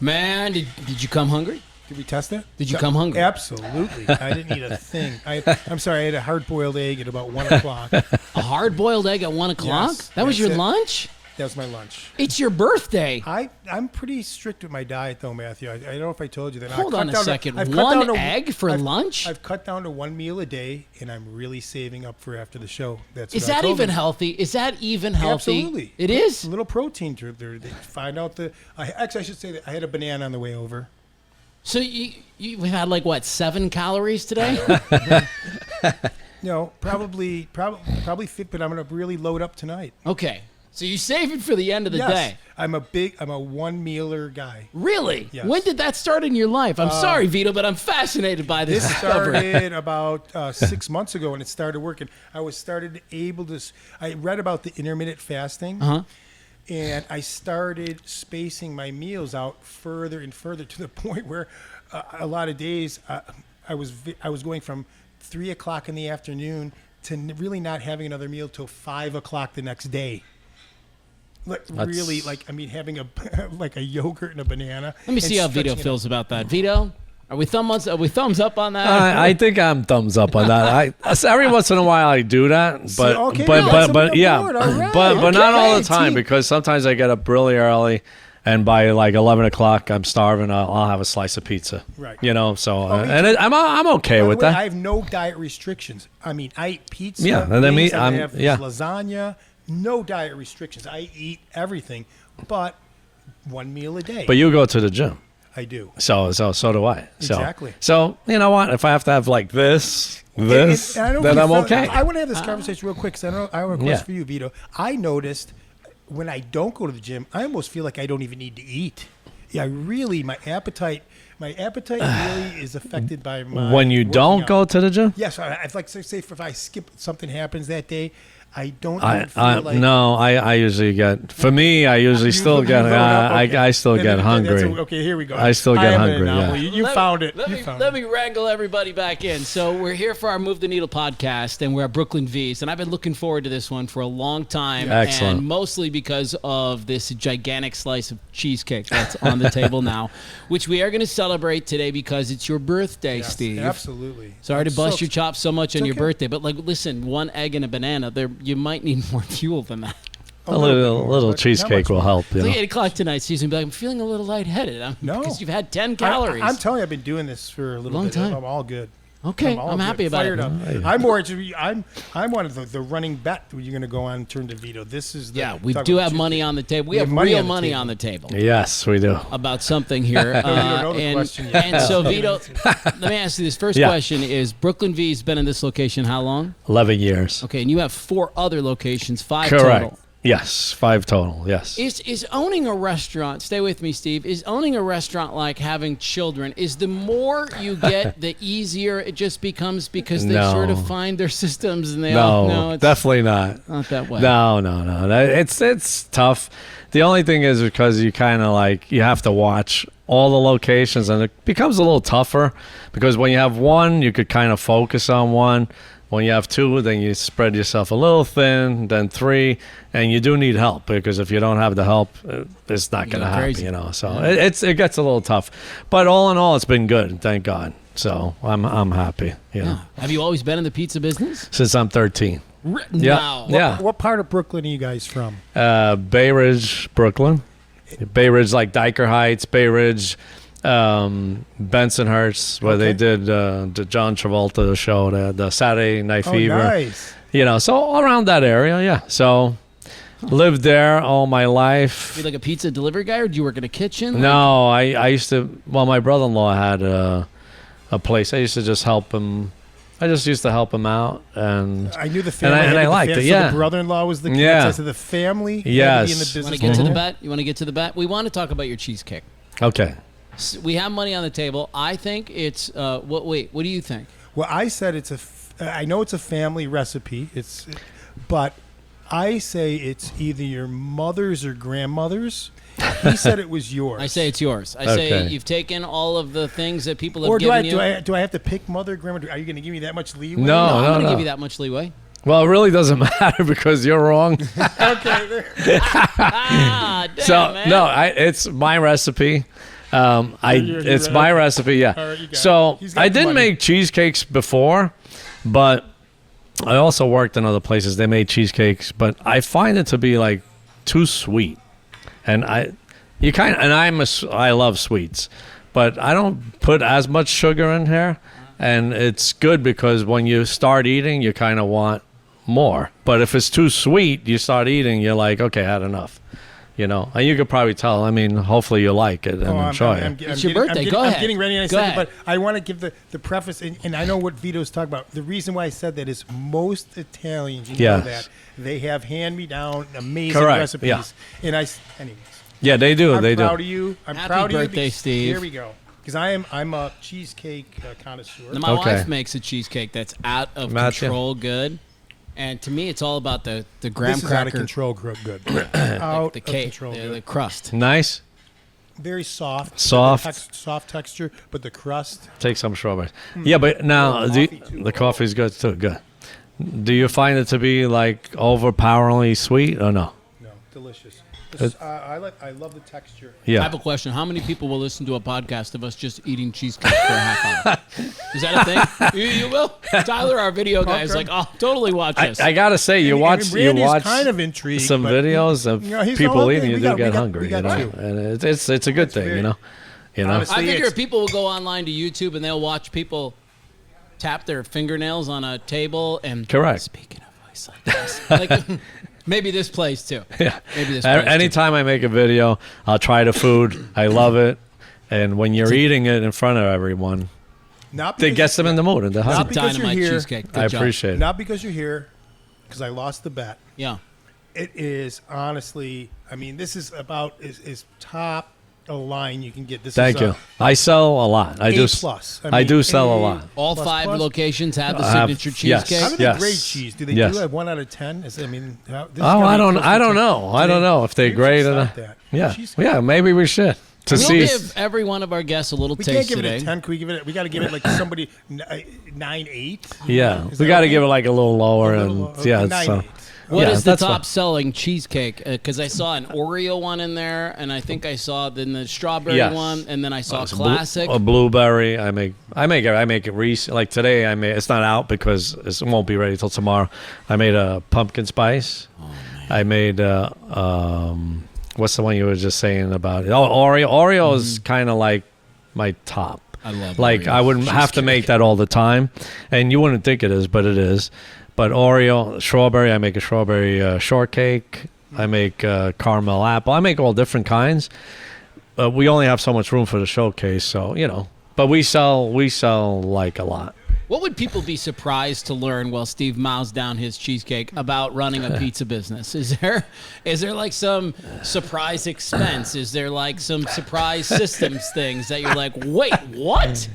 Man, did you come hungry? Did we test that? Did you come hungry? Absolutely. I didn't eat a thing. I'm sorry. I had a hard-boiled egg at about 1 o'clock. A hard-boiled egg at 1 o'clock? Yes, That was that's your it. lunch? That was my lunch. It's your birthday. I'm pretty strict with my diet, though, Matthew. I don't know if I told you that. Hold on a second. One egg for lunch? I've cut down to 1 meal a day, and I'm really saving up for after the show. Is that even healthy? Is that even healthy? Absolutely. It is? A little protein to there. They find out actually, I should say that I had a banana on the way over. So you had like what, 7 calories today? No, probably fit, but I'm gonna really load up tonight. Okay, so you save it for the end of the day. I'm a 1-mealer guy. Really? Yes. When did that start in your life? I'm sorry, Vito, but I'm fascinated by this. This started about 6 months ago, and it started working. I read about the intermittent fasting. And I started spacing my meals out further and further to the point where a lot of days I was going from 3 o'clock in the afternoon to really not having another meal till 5 o'clock the next day. Having a yogurt and a banana. Let me see how Vito feels about that. Vito, are we thumbs up on that? I think I'm thumbs up on that. Every once in a while I do that, but not all the time, because sometimes I get up really early, and by like 11 o'clock I'm starving. I'll have a slice of pizza. Right. I'm okay with that. I have no diet restrictions. I mean, I eat pizza. Yeah, and then I have lasagna. No diet restrictions. I eat everything, but 1 meal a day. But you go to the gym. I do. So do I. Exactly. So you know what? If I have to have like this, then I'm okay. I want to have this conversation real quick, because I have a question for you, Vito. I noticed when I don't go to the gym, I almost feel like I don't even need to eat. Yeah, my appetite really is affected by my when you don't go to the gym. Yes, I'd like to say if I skip, something happens that day, I don't feel like... No, I usually get... For me, I usually still get... I still get hungry. Okay, here we go. I still get hungry, yeah. You found it. Let me wrangle everybody back in. So we're here for our Move the Needle podcast, and we're at Brooklyn V's, and I've been looking forward to this one for a long time. Yeah. Excellent. And mostly because of this gigantic slice of cheesecake that's on the table now, which we are going to celebrate today because it's your birthday, Yes, Steve. Absolutely. Sorry to bust your chops so much on your birthday, but listen, 1 egg and a banana, you might need more fuel than that. A little cheesecake will help. It's like 8 o'clock tonight, Susan. Be like, I'm feeling a little lightheaded. Because you've had 10 calories. I'm telling you, I've been doing this for a long time. I'm all good. Okay, I'm happy about it. I'm more. I'm one of the running bet. You're going to go on and turn to Veto. This is we do have money on the table. We have real money on the table. Yes, we do. About something here. And so Vito, let me ask you this. First question is: Brooklyn V's been in this location how long? 11 years. Okay, and you have 4 other locations, 5 Correct. total. Yes, 5 total, yes. Is owning a restaurant, stay with me, Steve, is owning a restaurant like having children? Is the more you get, the easier it just becomes because they sort of find their systems and they all know it's definitely not. Not that way. No. It's tough. The only thing is because you kind of you have to watch all the locations, and it becomes a little tougher because when you have one, you could kind of focus on one. When you have 2, then you spread yourself a little thin, then 3, and you do need help, because if you don't have the help, it's not going to happen, So it gets a little tough. But all in all, it's been good, thank God. So I'm happy, Yeah. Have you always been in the pizza business? Since I'm 13. Wow. Yeah. What part of Brooklyn are you guys from? Bay Ridge, Brooklyn. Bay Ridge, like Dyker Heights, Bay Ridge, Bensonhurst, where they did the John Travolta show, the Saturday Night Fever. Nice. So all around that area, yeah. So lived there all my life. Were you like a pizza delivery guy, or do you work in a kitchen? No, I used to. Well, my brother-in-law had a place. I used to just help him. I just used to help him out, and I knew the family, and I liked it. So the brother-in-law was the kid. Yeah. So the family. Yes. Had to be in the business. You want to get to the bet? You want to get to the bet? We want to talk about your cheesecake. Okay. We have money on the table. I think it's what do you think? Well, I said I know it's a family recipe. But I say it's either your mother's or grandmother's. He said it was yours. I say it's yours. I say you've taken all of the things that people have or given you. Do I have to pick mother, grandmother? Are you going to give me that much leeway? No, I'm going to give you that much leeway. Well, it really doesn't matter because you're wrong. Okay. Damn, so man. no, it's my recipe. It's my recipe, yeah. Right, so I did make cheesecakes before, but I also worked in other places. They made cheesecakes, but I find it to be like too sweet, and I love sweets, but I don't put as much sugar in here, and it's good because when you start eating, you kind of want more. But if it's too sweet, you start eating, you're like, okay, I had enough. You know, and you could probably tell. I mean, hopefully you like it and enjoy it. It's your birthday. Go ahead. I'm getting ready in a second, but I want to give the preface, and I know what Vito's talking about. The reason why I said that is most Italians, know that, they have hand-me-down amazing recipes. Yeah. And anyways. Yeah, they do. I'm proud of you. I'm Happy proud of you. birthday, Steve. Here we go. Because I'm a cheesecake connoisseur. Now, my wife makes a cheesecake that's out of control good. And to me, it's all about the graham this is cracker. out of control good. the cake, the crust. Nice. Very soft. Soft texture, but the crust. Take some strawberries. Yeah, but now the coffee's good too. Good. Do you find it to be like overpoweringly sweet or no? No, delicious. I love the texture. Yeah. I have a question. How many people will listen to a podcast of us just eating cheesecake for a half hour? Is that a thing? You will? Tyler, our video guy, is like, oh, totally watch us. I gotta say, you watch kind of intrigued, some videos of people eating, you do get hungry, you know, and it's a good thing, you know. Honestly, I figure people will go online to YouTube and they'll watch people tap their fingernails on a table and speaking of voice like this, like. Maybe this place too. Yeah. Maybe this place Anytime I make a video, I'll try the food. I love it. And when you're eating it in front of everyone, it gets them in the mood. And not because you're here. Cheesecake. Good I job. appreciate it. Not because you're here, because I lost the bet. Yeah. It is honestly, I mean, this is about is top a line you can get. Thank you. I sell a lot. I do sell a lot. All five locations have the signature cheesecake. How many grade cheese do they do? Have 1 out of 10? I don't know. I don't know if they grade it. Yeah, maybe we should. We'll give every one of our guests a little taste today. We can't give it a 10. Can we give it? We got to give it like somebody 9-8. Yeah, we got to give it like a little lower What is the top selling cheesecake? Because I saw an Oreo one in there, and I think I saw the strawberry one, and then I saw classic. A blueberry. I make it recent. Like today, it's not out because it won't be ready till tomorrow. I made a pumpkin spice. Oh, man. I made what's the one you were just saying about it? Oh, Oreo. Oreo is kind of like my top. I love Oreo. I wouldn't have to make that all the time, and you wouldn't think it is, but it is. But Oreo, strawberry, I make a strawberry shortcake. I make caramel apple. I make all different kinds. We only have so much room for the showcase, so, you know. But we sell like a lot. What would people be surprised to learn while Steve mows down his cheesecake about running a pizza business? Is there like some surprise expense? Is there like some surprise systems things that you're like, wait, what?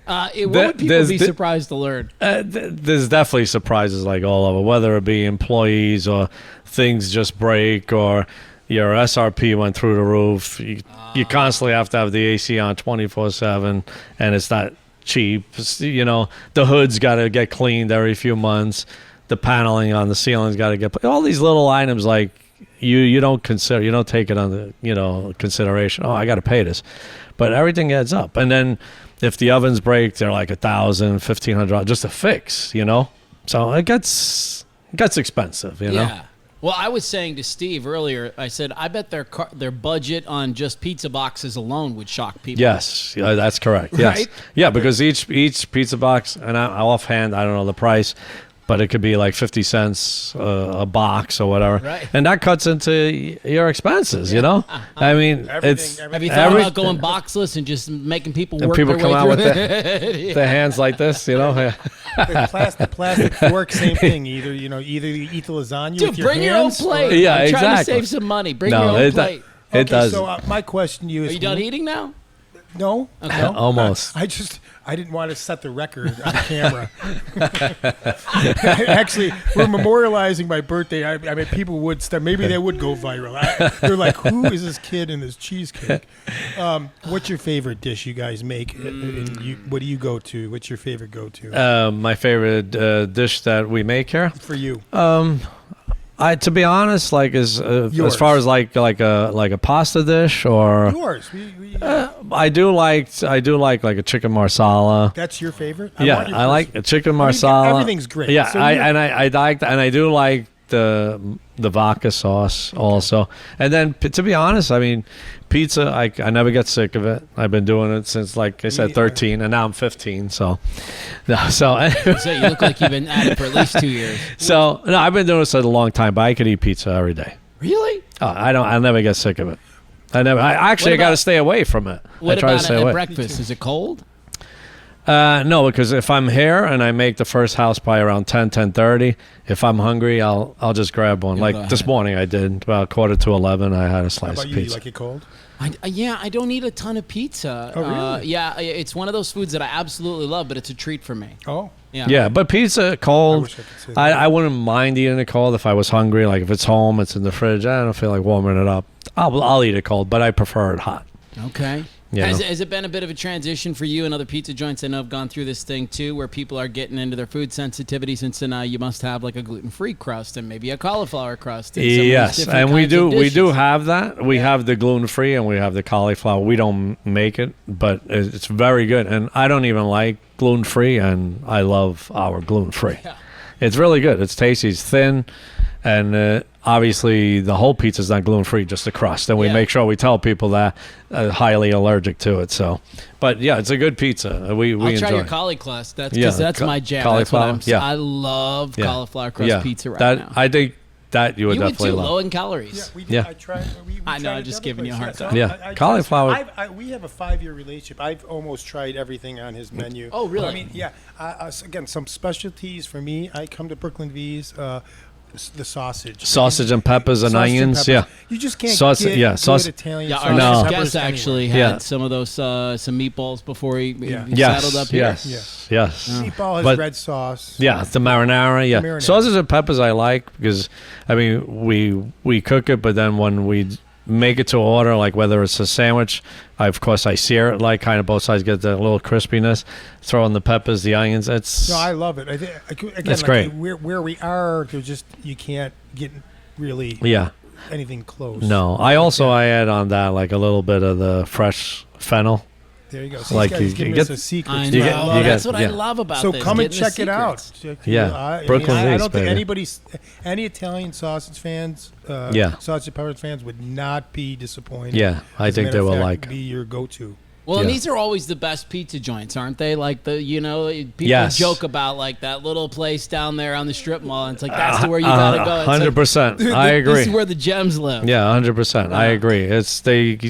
What would people be surprised to learn? There's definitely surprises like all over, whether it be employees or things just break or your SRP went through the roof. You constantly have to have the AC on 24/7, and it's not cheap. You know, the hood's got to get cleaned every few months. The paneling on the ceiling's got to get all these little items like you don't consider, you don't take it under consideration. Oh, I got to pay this, but everything adds up, and then. If the ovens break, they're like $1,000, $1,500 just to fix, you know. So it gets expensive, you know. Yeah. Well, I was saying to Steve earlier, I said I bet their budget on just pizza boxes alone would shock people. Yes, that's correct. Yes, right? Yeah, because each pizza box, and offhand I don't know the price, but it could be like 50 cents a box or whatever. Right. And that cuts into your expenses, you know? I mean, have you thought about going boxless and just making people work people their come way out through with their hands like this, you know? The plastic fork, same thing. Either you eat the lasagna with your hands. Bring your own plate. Yeah, I'm exactly. trying to save some money. Bring your own plate. It does. So my question to you is... Are you done eating now? No. Okay. No. Almost. I didn't want to set the record on camera. Actually, we're memorializing my birthday. I mean, people would start. Maybe they would go viral. They're like, "Who is this kid in this cheesecake?" What's your favorite dish you guys make? What do you go to? What's your favorite go-to? My favorite dish that we make here For you. To be honest, like as far as like a pasta dish or yours. I do like a chicken marsala. That's your favorite? I like a chicken marsala. Everything's great. Yeah, So I do like the vodka sauce also. And then to be honest, I mean, pizza, I never get sick of it. I've been doing it since, like I said, 13, and now I'm 15. So you look like you've been at it for at least 2 years. So no, I've been doing this a long time, but I could eat pizza every day. Really? I never get sick of it. I got to stay away from it. What I try about to stay at away. breakfast? Is it cold? No, because if I'm here and I make the first house by around 10:30, if I'm hungry, I'll just grab one. Like this morning I did, about 11:15, I had a slice How about of you? pizza. You like it cold? I don't eat a ton of pizza. Oh, really? Yeah, it's one of those foods that I absolutely love, but it's a treat for me. Oh. Yeah, but pizza cold, I wish I could say that. I wouldn't mind eating it cold if I was hungry. Like if it's home, it's in the fridge, I don't feel like warming it up. I'll eat it cold, but I prefer it hot. Okay. Yeah. Has it been a bit of a transition for you and other pizza joints? I know I've gone through this thing too, where people are getting into their food sensitivities, and so now you must have like a gluten-free crust and maybe a cauliflower crust. And yes, and we do have that. We have the gluten-free and we have the cauliflower. We don't make it, but it's very good. And I don't even like gluten-free, and I love our gluten-free. Yeah. It's really good. It's tasty. It's thin. And obviously, the whole pizza is not gluten-free, just the crust. And we make sure we tell people that highly allergic to it. So, but yeah, it's a good pizza. We I'll enjoy try your it. cauliflower crust. That's my jam. Cauliflower. I love cauliflower crust pizza now. I think that you would definitely love. Low in calories. Yeah, I tried. I know. I'm just giving you a hard time. Yeah, cauliflower. We have a 5-year relationship. I've almost tried everything on his menu. Oh, really? I mean, yeah. Again, some specialties for me. I come to Brooklyn V's. The sausage And peppers and onions. And yeah, you just can't sausage. get Yeah, good Italian. Yeah, sausage our and guest peppers actually anywhere. had some of those some meatballs before he yes, settled up here. Yes. Meatball has red sauce. Yeah, the marinara. Yeah, Marinara. Sausage and peppers I like because I mean we cook it, but then when we make it to order, like whether it's a sandwich, I sear it, like kind of both sides get that little crispiness. Throw in the peppers, the onions. No, I love it. I think again, it's great. Where we are, you can't get really anything close. No, I add on that like a little bit of the fresh fennel. There you go. So like you get us a secret. I know. That's what I love about so this. Come and getting check it out. Brooklyn I V's, don't think baby. any Italian sausage fans, sausage and peppers fans would not be disappointed. Yeah, I think they will like. Be your go-to. Well, and these are always the best pizza joints, aren't they? Like people joke about like that little place down there on the strip mall. And it's like that's where you gotta go. 100%. I agree. This is where the gems live. Yeah, 100%. I agree.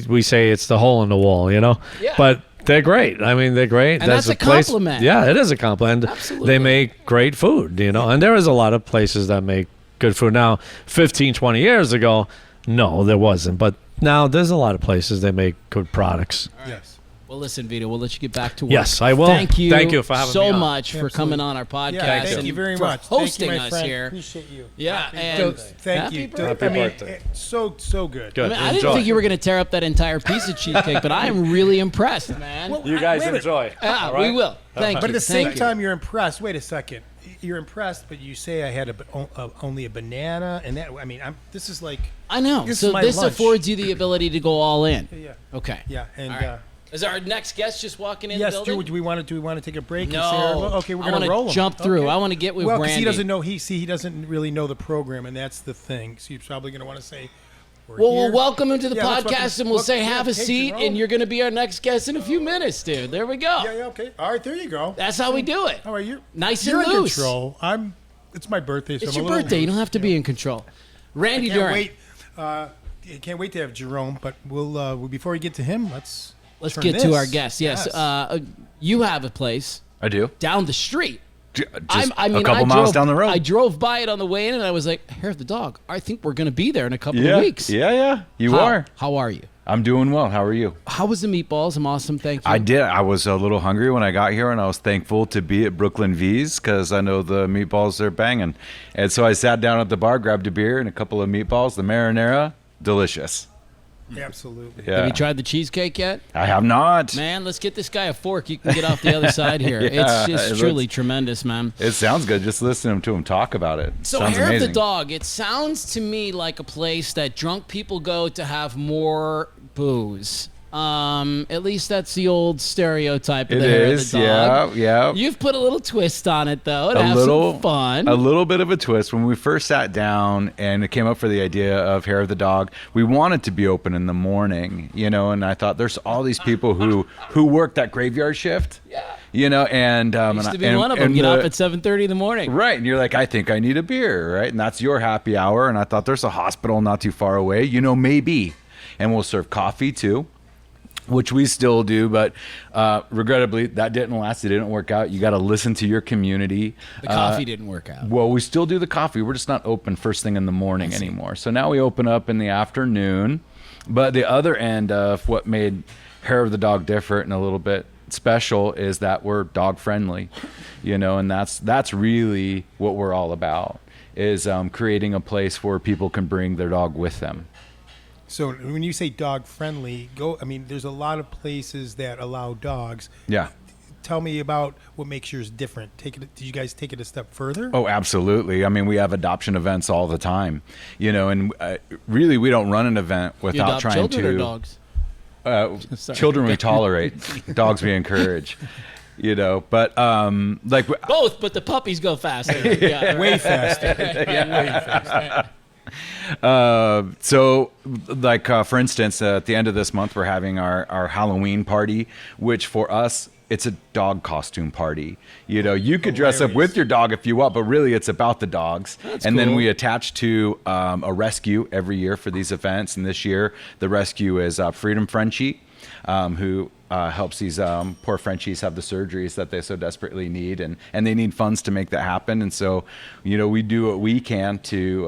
We say it's the hole in the wall, Yeah. But they're great. I mean, they're great. And that's a compliment. Yeah, it is a compliment. Absolutely. They make great food, And there is a lot of places that make good food. Now, 15, 20 years ago, no, there wasn't. But now there's a lot of places that make good products. Right. Yes. Well, listen, Vito, we'll let you get back to work. Yes, I will. Thank you for having me so on. much for coming on our podcast. Yeah, thank you very much. Hosting thank you, my us friend. here. Appreciate you. Yeah, thank you. Happy birthday. So good. Good. I didn't think you were going to tear up that entire piece of cheesecake, but I am really impressed, man. Well, You guys enjoy. Yeah, we will. Thank you. But at the same Thank you. time, you're impressed. Wait a second. You're impressed, but you say I had only a banana, and that. I mean, this is like. I know. This so is my this lunch. affords you the ability to go all in. Yeah. Okay. Yeah, and. All right. Is our next guest just walking in the Yes, building? do we want to take a break? No. And say hello? Okay, we're going to roll him. Jump through. Okay. I want to get with Well, Randy. because he doesn't know. He doesn't really know the program, and that's the thing. So you're probably going to want to say. We'll welcome him to the let's podcast, welcome- and we'll say have a hey, seat, Jerome. and you're going to be our next guest in a few minutes, dude. There we go. Yeah, okay. All right, there you go. That's how we do it. All right, you're Nice you're and in loose. control. It's my birthday, so It's I'm your a little birthday. You don't loose, have to be in control. Randy Can't Duren. wait. I can't wait to have Jerome, but we'll before we get to him, let's turn get this. to our guest. Yes. You have a place I do. down the street. Just I mean, a couple miles down the road. I drove by it on the way in, and I was like, "Here's the dog. I think we're going to be there in a couple of weeks." Yeah. You are. How are you? I'm doing well. How are you? How was the meatballs? I'm awesome. Thank you. I did. I was a little hungry when I got here, and I was thankful to be at Brooklyn V's because I know the meatballs are banging. And so I sat down at the bar, grabbed a beer and a couple of meatballs. The marinara, delicious. Absolutely. Yeah. Have you tried the cheesecake yet? I have not. Man, let's get this guy a fork. You can get off the other side here. Yeah, it's just truly tremendous, man. It sounds good just listening to him talk about it. So Sounds Hair amazing. of the Dog, it sounds to me like a place that drunk people go to have more booze. At least that's the old stereotype of It the Hair is, of the Dog. yeah. You've put a little twist on it, though, to have some fun. A little bit of a twist. When we first sat down and it came up for the idea of Hair of the Dog, we wanted to be open in the morning, and I thought there's all these people who work that graveyard shift. Yeah. And I used to be one of them. Get up at 7:30 in the morning. Right, and you're like, I think I need a beer, right? And that's your happy hour. And I thought there's a hospital not too far away, maybe. And we'll serve coffee too, which we still do, but regrettably, that didn't last. It didn't work out. You got to listen to your community. The coffee didn't work out. Well, we still do the coffee. We're just not open first thing in the morning anymore. So now we open up in the afternoon. But the other end of what made Hair of the Dog different and a little bit special is that we're dog friendly, and that's really what we're all about, is creating a place where people can bring their dog with them. So when you say dog friendly, there's a lot of places that allow dogs. Yeah. Tell me about what makes yours different. Did you guys take it a step further? Oh, absolutely. We have adoption events all the time, and really we don't run an event without trying children to. Or dogs? Children we tolerate, dogs we encourage. But both, but the puppies go faster. Yeah, way faster. Way faster. So, for instance, at the end of this month, we're having our Halloween party, which for us, it's a dog costume party. You could dress up with your dog if you want, but really it's about the dogs. That's and cool. then we attach to a rescue every year for these events. And this year, the rescue is Freedom Frenchie, who helps these poor Frenchies have the surgeries that they so desperately need, and they need funds to make that happen. And so, we do what we can to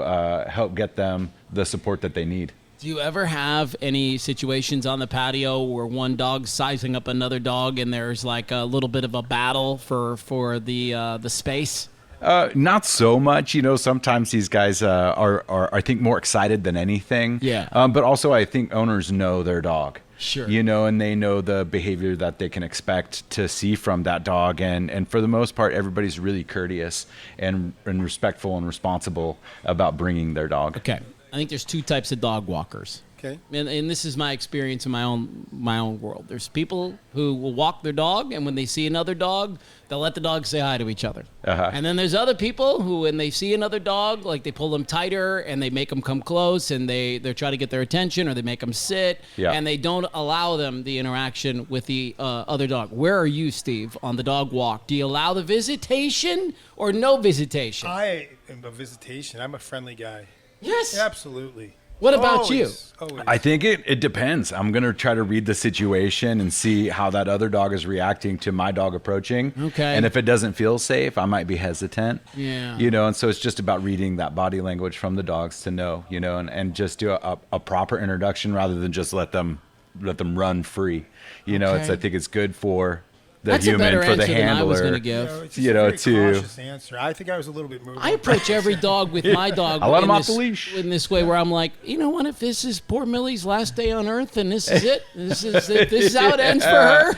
help get them the support that they need. Do you ever have any situations on the patio where one dog's sizing up another dog and there's like a little bit of a battle for the space? Not so much. Sometimes these guys are I think more excited than anything. Yeah. But also I think owners know their dog. Sure. And they know the behavior that they can expect to see from that dog. And for the most part, everybody's really courteous and respectful and responsible about bringing their dog. Okay. I think there's two types of dog walkers. Okay. And this is my experience in my own world. There's people who will walk their dog, and when they see another dog, they'll let the dog say hi to each other. Uh-huh. And then there's other people who, when they see another dog, like they pull them tighter and they make them come close, and they try to get their attention, or they make them sit, and they don't allow them the interaction with the other dog. Where are you, Steve, on the dog walk? Do you allow the visitation or no visitation? I am a visitation. I'm a friendly guy. Yes. Absolutely. What about you? Always. I think it depends. I'm going to try to read the situation and see how that other dog is reacting to my dog approaching. Okay. And if it doesn't feel safe, I might be hesitant. Yeah. And so it's just about reading that body language from the dogs to know, and just do a proper introduction rather than just let them run free. I think it's good for the That's human, a better for the answer than I was handler. going to give. It's just a very to cautious answer. I think I was a little bit moved. I approach every dog with my dog I let him in off the leash. in this way, where I'm like, what if this is poor Millie's last day on Earth, and this is it? This is how it ends for her?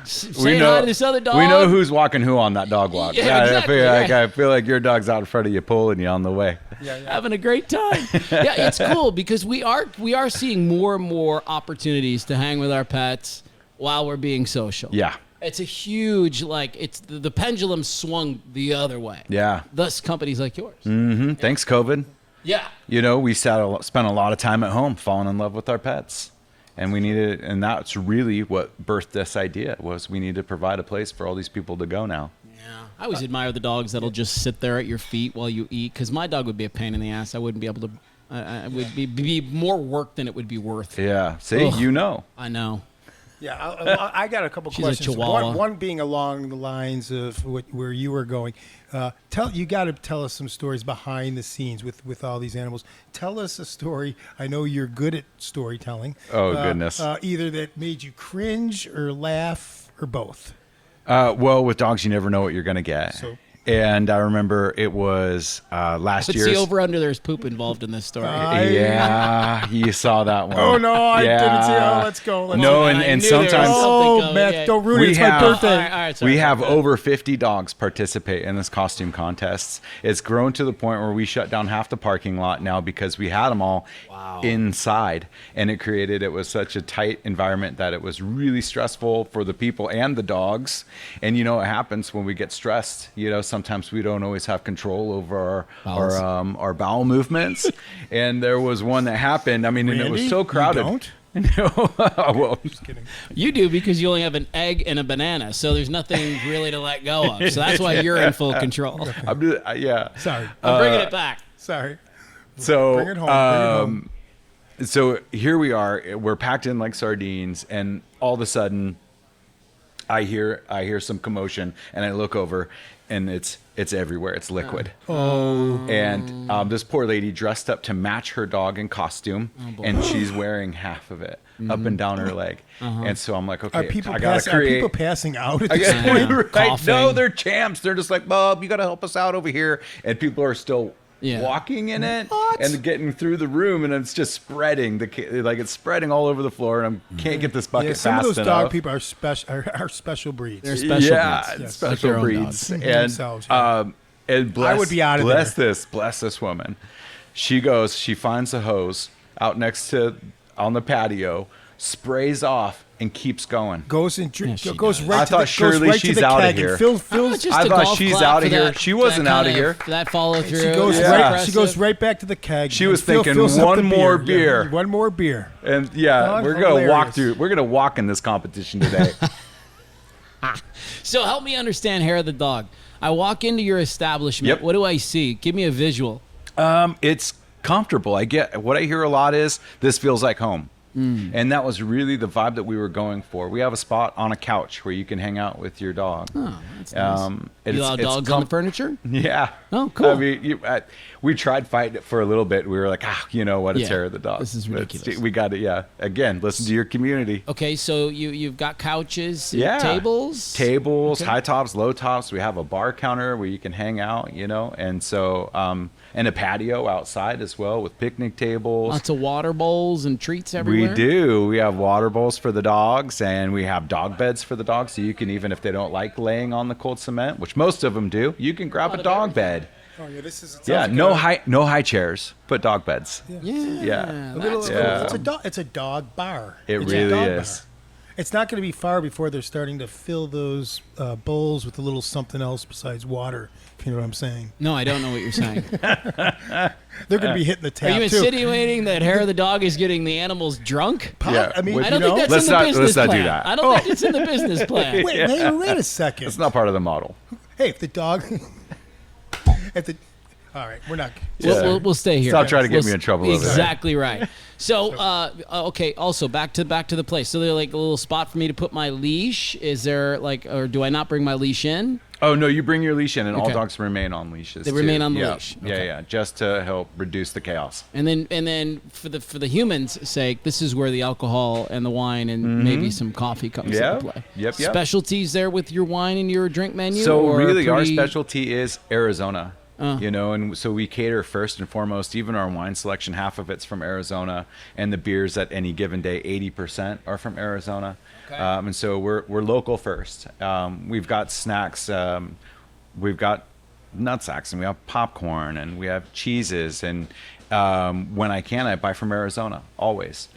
Saying hi to this other dog? We know who's walking who on that dog walk. Yeah, exactly, I feel like your dog's out in front of you, pulling you on the way. Having a great time. Yeah, it's cool because we are seeing more and more opportunities to hang with our pets while we're being social. Yeah. It's a huge, it's the pendulum swung the other way. Yeah. Thus, companies like yours. Mm-hmm. Thanks, COVID. Yeah. We spent a lot of time at home falling in love with our pets. And we needed, and that's really what birthed this idea, was we need to provide a place for all these people to go now. Yeah. I always admire the dogs that'll just sit there at your feet while you eat, because my dog would be a pain in the ass. I wouldn't be able to, it would be more work than it would be worth. Yeah. See, Ugh. I know. Yeah, I got a couple She's questions. a chihuahua. One being along the lines of where you were going. You got to tell us some stories behind the scenes with all these animals. Tell us a story. I know you're good at storytelling. Oh, goodness. Either that made you cringe or laugh or both. Well, with dogs, you never know what you're going to get. So And I remember it was last year. It's the over-under. There's poop involved in this story. Yeah, you saw that one. Oh, no, I didn't see. Oh, let's go. No, and sometimes. Oh, Matt, don't ruin it. It's my birthday. All right, sorry, we have over 50 dogs participate in this costume contest. It's grown to the point where we shut down half the parking lot now because we had them all inside. And it was such a tight environment that it was really stressful for the people and the dogs. And you know what happens when we get stressed? Sometimes we don't always have control over our bowel movements. And there was one that happened. I mean, Randy, and it was so crowded. You don't? No, well, Just kidding. You do because you only have an egg and a banana, so there's nothing really to let go of. So that's why you're in full control. I'm just, Sorry. I'm bringing it back. Sorry. So, Bring it home. So here we are. We're packed in like sardines, and all of a sudden, I hear some commotion, and I look over, and it's everywhere. It's liquid. Oh. And this poor lady dressed up to match her dog in costume, and she's wearing half of it up and down her leg. And so I'm like, okay, Are people I gotta create. Are people passing out at I this gotta- point? right? Coughing. No, they're champs. They're just like, Bob, you got to help us out over here. And people are still walking in it and getting through the room, and it's just spreading. It's spreading all over the floor, and I can't get this bucket Some fast of those enough. dog people are special breeds. They're special breeds. Yes. special Like their own breeds. dogs. And Themselves, yeah. and bless, I would be out of bless there. bless this woman. She finds a hose out next to on the patio, sprays off, and keeps going. Goes and goes she right does. to I thought the, surely goes right she's to the outta keg here. and fills. Just I a thought golf she's clap outta for here. that- She wasn't that outta kind here. of- That follow through. She goes Yeah. right. She goes right back to the keg. She was and thinking, fills up one the more Yeah, beer. one more beer. And we're gonna Hilarious. walk through. We're gonna walk in this competition today. So help me understand Hair of the Dog. I walk into your establishment. Yep. What do I see? Give me a visual. It's comfortable. What I hear a lot is this feels like home. And that was really the vibe that we were going for. We have a spot on a couch where you can hang out with your dog. Oh, that's nice. You allow it's dogs on the furniture? Yeah. Oh, cool. I mean, we tried fighting it for a little bit. We were like, you know what? It's Yeah, Hair of the Dog. this is ridiculous. We got it. Yeah. Again, listen to your community. Okay, so you've got couches, Yeah. tables. Tables, high tops, low tops. We have a bar counter where you can hang out, and so and a patio outside as well with picnic tables. Lots of water bowls and treats everywhere. We do. We have water bowls for the dogs, and we have dog beds for the dogs. So you can, even if they don't like laying on the cold cement, which most of them do, you can grab a dog bed. Oh yeah, this is. Yeah, no high chairs, but dog beds. Yeah. Little, that's Yeah. It's a dog bar. It It's really a dog is. bar. It's not going to be far before they're starting to fill those bowls with a little something else besides water. If you know what I'm saying. No, I don't know what you're saying. They're going to be hitting the Are tap you too. insinuating that Hair of the Dog is getting the animals drunk? Yeah. I mean, I don't you think know, that's Let's in the not- business let's not do plan. that. I don't think it's in the business plan. wait a second. It's not part of the model. Hey, if the dog, all right, we're not. We'll stay here. Stop trying to get We'll me in trouble over there. Exactly right. So, okay. Also, back to the place. So, there's like a little spot for me to put my leash. Is there or do I not bring my leash in? Oh no, you bring your leash in, and all Okay. dogs remain on leashes. They too. remain on the Yeah. leash. Yeah, Okay. yeah, just to help reduce the chaos. And then for the humans' sake, this is where the alcohol and the wine and maybe some coffee comes Yeah. into play. Yep. Specialties there with your wine and your drink menu. So or really, our pretty- specialty is Arizona. Oh. And so we cater first and foremost. Even our wine selection, half of it's from Arizona, and the beers at any given day, 80% are from Arizona. Okay. And so we're local first. We've got snacks. We've got nut sacks, and we have popcorn, and we have cheeses, and when I can, I buy from Arizona always.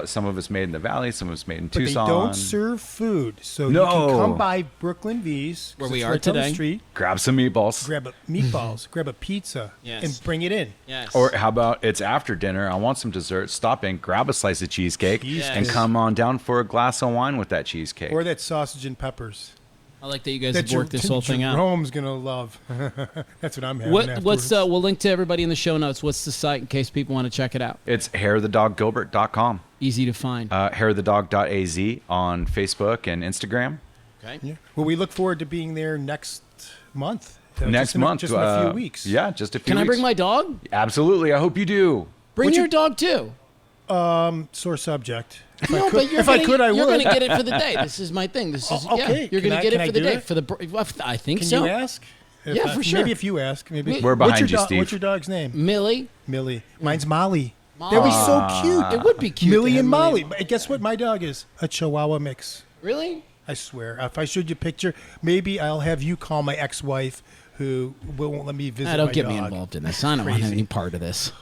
Some of it's made in the valley, some of it's made in But Tucson. they don't serve food, so No. you can come by Brooklyn V's, Where 'cause we it's are right down the today. street, Grab some meatballs. grab a meatballs, grab a pizza, Yes. and bring it in. Yes. Or how about it's after dinner? I want some dessert. Stop in, grab a slice of cheesecake, Cheesecake. and come on down for a glass of wine with that cheesecake. Or that sausage and peppers. I like that you guys That have worked this whole thing out. Jerome's gonna love. That's what I'm having. What's afterwards. we'll link to everybody in the show notes. What's the site in case people want to check it out? It's hairofthedoggilbert.com. Easy to find. Hairofthedog.az on Facebook and Instagram. Okay. Yeah. Well, we look forward to being there next month. Next month. just in a few weeks. Yeah, just a few Can I weeks. bring my dog? Absolutely. I hope you do. Bring Would your you- dog too. Sore subject. No, but if I could, I you're would. going to get it for the day. This is my thing. This is Oh, okay. You're going Can to get I it for the do day it? for the. I think Can so. you ask? Yeah, for sure. Maybe if you ask. Maybe. We're behind you, Steve. What's your dog's name? Millie. Mine's Molly. Molly. That'd be so cute. It would be cute. Millie to have and Molly. But guess what? My dog is a Chihuahua mix. Really? I swear. If I showed you a picture, maybe I'll have you call my ex-wife, who won't let me visit. Don't my get dog. me involved in this. I don't want any part of this.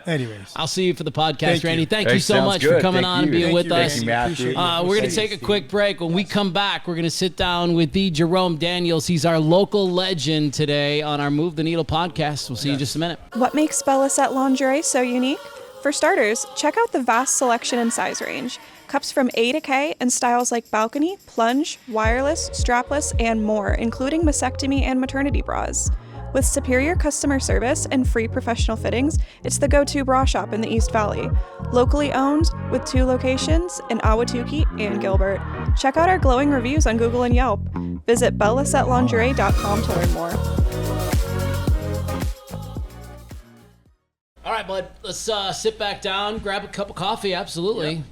Anyways, I'll see you for the podcast, Thank you. Randy. Thank Hey, you so sounds much for good. coming Thank on and you. being with us. Thank you, Mathew. We're going to take a quick break. When we come back, we're going to sit down with the Jerome Daniels. He's our local legend today on our Move the Needle podcast. We'll see you in just a minute. What makes Bella Set lingerie so unique? For starters, check out the vast selection and size range. Cups from A to K in styles like balcony, plunge, wireless, strapless, and more, including mastectomy and maternity bras. With superior customer service and free professional fittings, it's the go-to bra shop in the East Valley. Locally owned, with 2 locations in Ahwatukee and Gilbert. Check out our glowing reviews on Google and Yelp. Visit bellasetlingerie.com to learn more. All right, bud. Let's sit back down, grab a cup of coffee. Absolutely.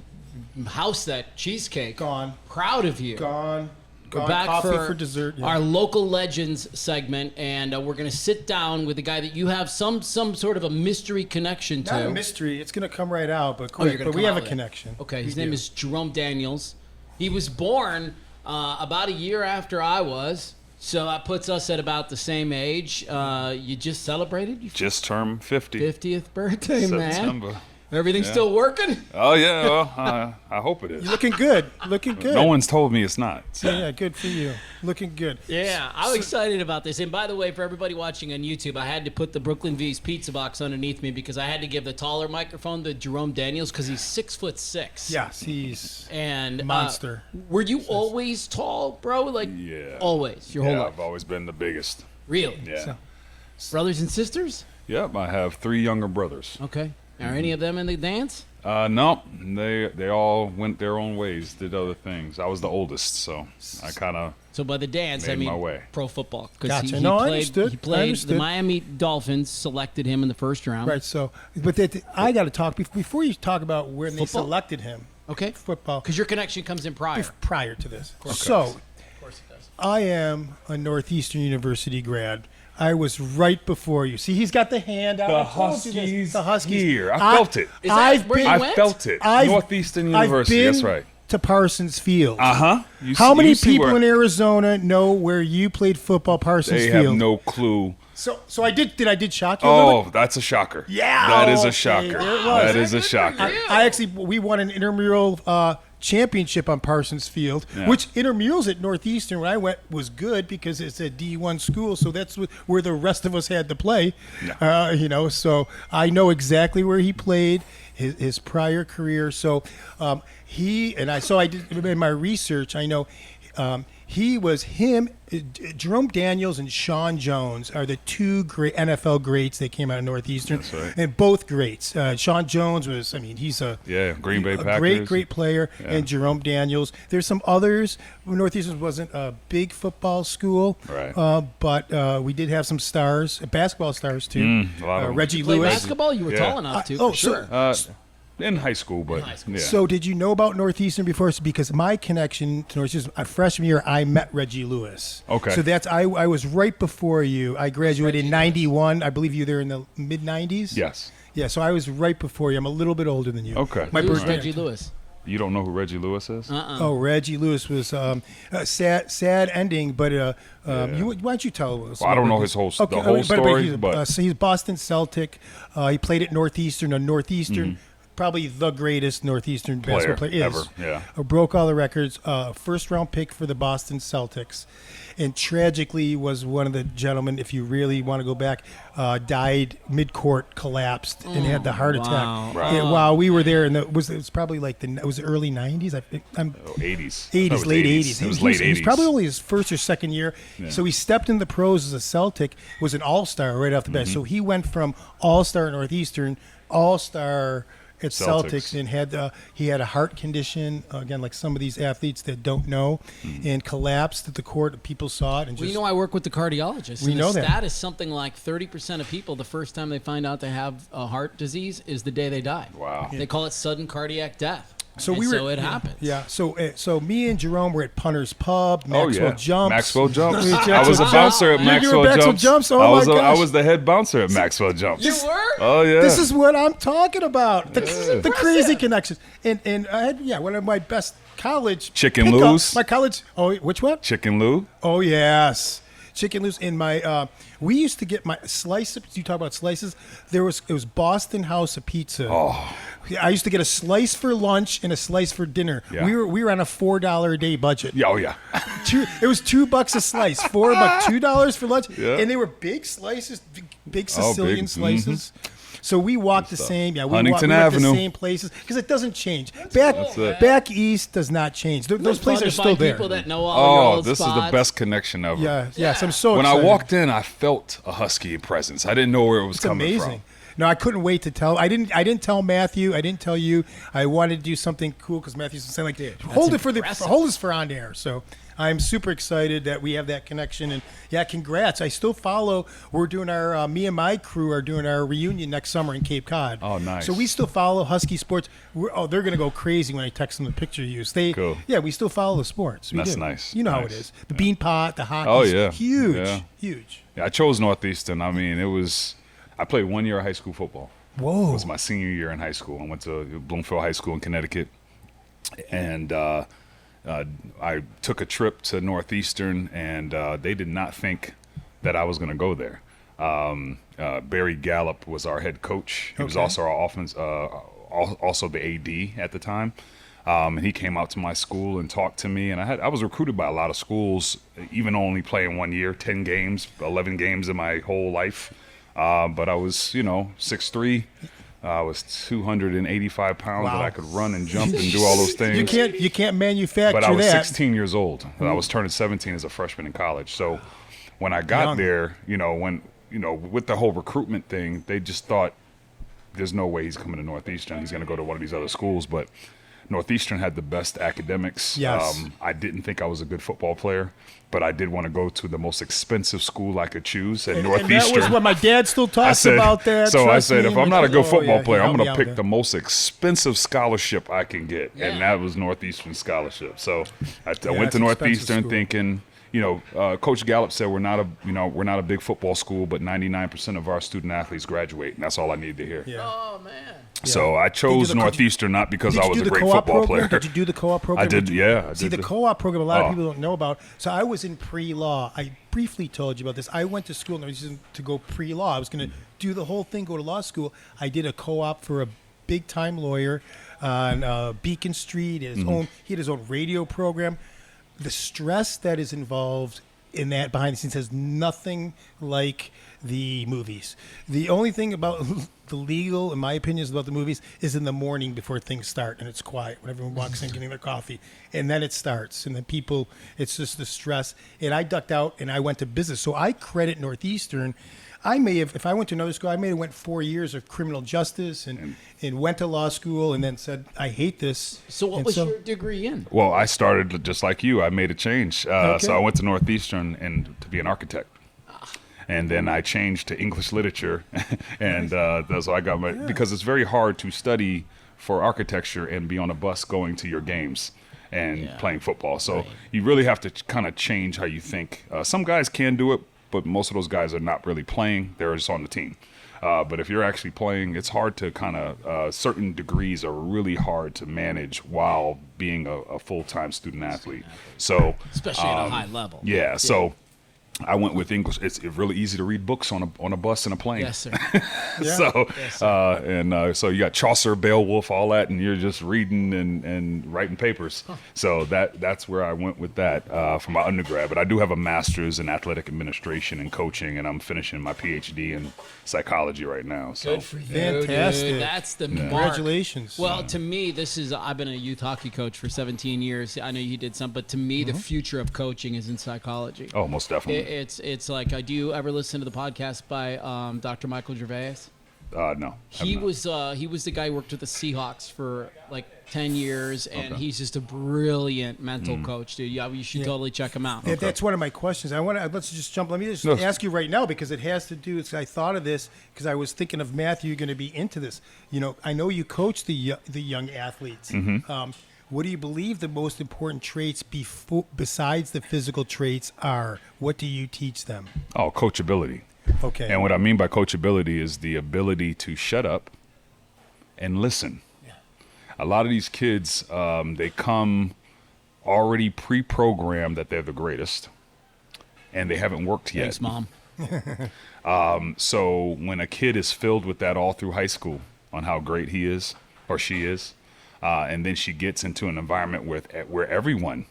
House that cheesecake. Gone. Proud of you. Gone. We're back Coffee for dessert. Yeah. our local legends segment, and we're going to sit down with a guy that you have some sort of a mystery connection to. Not a mystery. It's going to come right out, but you're quick. gonna But we come have out a with it. connection. Okay, We his name do. is Jerome Daniels. He was born about a year after I was, so that puts us at about the same age. You just celebrated your Just turned 50. 50th birthday, man. September. Everything's still working? Oh, yeah. Well, I hope it is. You're looking good. Looking good. No one's told me it's not. So. Yeah, good for you. Looking good. Yeah, I'm excited about this. And by the way, for everybody watching on YouTube, I had to put the Brooklyn V's pizza box underneath me because I had to give the taller microphone to Jerome Daniels because he's 6'6". Yes, he's And monster. Were you always tall, bro? Like Yeah. always, your whole Yeah, life? I've always been the biggest. Really? Yeah. Brothers and sisters? Yep, I have 3 younger brothers. Okay. Are any of them in the dance? No, they all went their own ways, did other things. I was the oldest, so I kind of So by the dance, I Made mean my way. pro football. Gotcha. No, I played, understood. He I played. The understood. Miami Dolphins selected him in the first round. right. So, but I got to talk before you talk about when they Football? selected him. Okay. Football. Because your connection comes in prior. Prior to this. So, I am a Northeastern University grad. I was right before you. See, he's got the hand out. The I told you this. Huskies The Huskies. here. I felt it. Is that I've where been. you I went? felt it. I've- Northeastern University, I've been that's right. to Parsons Field. Uh-huh. How many people in Arizona know where you played football, Parsons They Field? have no clue. So I did. Did I shock you? A little bit? Oh, that's a shocker. Yeah. That is Okay, a shocker. there it was. That is a shocker. I actually we won an intramural championship on Parsons Field, Yeah. which intramurals at Northeastern when I went was good because it's a D1 school, so that's where the rest of us had to play. Yeah. So I know exactly where he played his prior career. So I did in my research. I know. Jerome Daniels and Sean Jones are the 2 great NFL greats that came out of Northeastern. That's right. And both greats. Sean Jones was, he's Green Bay Packers. great player. Yeah. And Jerome Daniels. There's some others. Northeastern wasn't a big football school. Right. But we did have some stars, basketball stars too. A lot of them. Reggie Play Lewis. basketball? You were Yeah. tall enough to, for sure. In high school, but yeah. So did you know about Northeastern before? Because my connection to Northeastern, freshman year, I met Reggie Lewis. Okay. So I was right before you. I graduated in 91. I believe you were there in the mid-90s? Yes. Yeah, so I was right before you. I'm a little bit older than you. Okay. My Who's birthday. Reggie Lewis? You don't know who Reggie Lewis is? Oh, Reggie Lewis was a sad ending, but why don't you tell us? Well, I don't know his whole the whole story, but so he's Boston Celtic. He played at Northeastern. Probably the greatest Northeastern basketball player ever. Yeah. Broke all the records. First round pick for the Boston Celtics, and tragically was one of the gentlemen. If you really want to go back, died mid-court, collapsed, and had the heart attack. Right. And while we were there, and it was probably like it was the early '90s. I think 80s. 80s, late 80s. It was late 80s. He was probably only his first or second year. Yeah. So he stepped in the pros as a Celtic, was an all-star right off the bat. So he went from all-star at Northeastern, all-star at Celtics, and he had a heart condition, again, like some of these athletes that don't know, and collapsed at the court. People saw it. And Well, I work with the cardiologist. We and know the that. stat is something like 30% of people, the first time they find out they have a heart disease is the day they die. Wow. They call it sudden cardiac death. So it happens. Yeah. So me and Jerome were at Punter's Pub, Maxwell Jumps. Maxwell Jumps. I was a bouncer at Maxwell Jumps. Oh my gosh. I was the head bouncer at Maxwell Jumps. You were? Oh yeah. This is what I'm talking about. The crazy connections. And I had one of my best college Chicken Lou's. My college. Oh, which one? Chicken Lou. Oh yes. Chicken Lou's in my. We used to get my slices. You talk about slices. It was Boston House of Pizza. Oh. I used to get a slice for lunch and a slice for dinner. Yeah. We were on a $4 a day budget. Yeah, oh yeah. It was $2 a slice. $2 for lunch, Yeah. and they were big slices, big Sicilian big. slices. So we walked the same. Yeah, we Huntington went Avenue. the same places because it doesn't change. That's it. Back east does not change. Those places are still there. People that know all your old this spots. is the best connection ever. Yeah, yes, I'm so When excited. I walked in, I felt a husky presence. I didn't know where it was It's coming amazing. from. No, I couldn't wait to tell. I didn't tell Mathew. I didn't tell you. I wanted to do something cool because Mathew's saying like, hold this for on air. So I'm super excited that we have that connection. And yeah, congrats. I still follow. We're doing our me and my crew are doing our reunion next summer in Cape Cod. Oh, nice. So we still follow Husky sports. They're gonna go crazy when I text them the picture you. Cool. Yeah, we still follow the sports. We That's do. nice. You know how it Nice. is. The bean pot, the hockey. Oh, yeah. Huge, Yeah. huge. Yeah, I chose Northeastern. I mean, I played 1 year of high school football. Whoa. It was my senior year in high school. I went to Bloomfield High School in Connecticut, and I took a trip to Northeastern, and they did not think that I was going to go there. Barry Gallup was our head coach. He was also our offense, also the AD at the time. And he came out to my school and talked to me. And I was recruited by a lot of schools, even only playing 1 year, 10 games, 11 games in my whole life. But I was, 6'3". I was 285 pounds, Wow. and I could run and jump and do all those things. You can't manufacture But I was that. 16 years old. I was turning 17 as a freshman in college. So when I got Young. there, with the whole recruitment thing, they just thought there's no way he's coming to Northeastern. He's going to go to one of these other schools. But Northeastern had the best academics. Yes. I didn't think I was a good football player, but I did want to go to the most expensive school I could choose at Northeastern. And that was what my dad still talks about that. So I Trust said, me, if I'm not a good football player, I'm helped going me to out pick there. the most expensive scholarship I can get, Yeah. and that was Northeastern scholarship. So I went it's to an expensive Northeastern school. thinking, Coach Gallup said we're not a big football school, but 99% of our student athletes graduate, and that's all I need to hear. Yeah. Oh man. So I chose Northeastern not because Did I you was do a the great co-op football program? player. Did you do the co-op program? I did, yeah. I See, did the co-op program, a lot of Oh. people don't know about. So I was in pre-law. I briefly told you about this. I went to school to go pre-law. I was going to do the whole thing, go to law school. I did a co-op for a big-time lawyer on Beacon Street. He had his own radio program. The stress that is involved in that behind the scenes has nothing like the movies. The only thing about the legal, in my opinion, is about the movies is in the morning before things start and it's quiet when everyone walks in getting their coffee, and then it starts, and then people, it's just the stress. And I ducked out and I went to business, so I credit Northeastern. I may have, if I went to another school, I may have went 4 years of criminal justice and went to law school and then said, I hate this. So what was your degree in? Well, I started just like you. I made a change. Okay. So I went to Northeastern and to be an architect. And then I changed to English literature. And so I got because it's very hard to study for architecture and be on a bus going to your games and playing football. So you really have to kind of change how you think. Some guys can do it, but most of those guys are not really playing. They're just on the team. But if you're actually playing, it's hard to kind of certain degrees are really hard to manage while being a full-time student athlete. So Especially at a high level. Yeah. So I went with English. It's really easy to read books on a bus and a plane. Yes, sir. So you got Chaucer, Beowulf, all that, and you're just reading and writing papers. So that's where I went with that for my undergrad. But I do have a master's in athletic administration and coaching, and I'm finishing my PhD in psychology right now. So Good for you, Fantastic. dude. That's the mark. Congratulations. Well, to me, I've been a youth hockey coach for 17 years. I know you did some, but to me, the future of coaching is in psychology. most definitely. It's like, do you ever listen to the podcast by Dr. Michael Gervais? No. He was the guy who worked with the Seahawks for like 10 years, and he's just a brilliant mental coach, dude. Yeah, you should totally check him out. That's one of my questions. Let's just jump. Let me just ask you right now, because it has to do. I thought of this because I was thinking of Mathew. You're going to be into this. I know you coach the young athletes. What do you believe the most important traits besides the physical traits are? What do you teach them? Oh, coachability. Okay. And what I mean by coachability is the ability to shut up and listen. Yeah. A lot of these kids, they come already pre-programmed that they're the greatest, and they haven't worked yet. Thanks, Mom. So when a kid is filled with that all through high school on how great he is or she is, and then she gets into an environment where everyone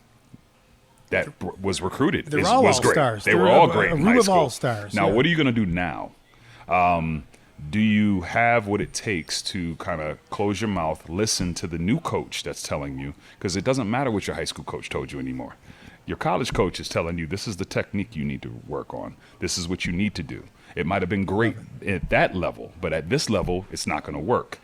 that was recruited was great. Stars. They were all great in high room of school. all stars. Now, what are you going to do now? Do you have what it takes to kind of close your mouth, listen to the new coach that's telling you? Because it doesn't matter what your high school coach told you anymore. Your college coach is telling you this is the technique you need to work on. This is what you need to do. It might have been great at that level, but at this level, it's not going to work.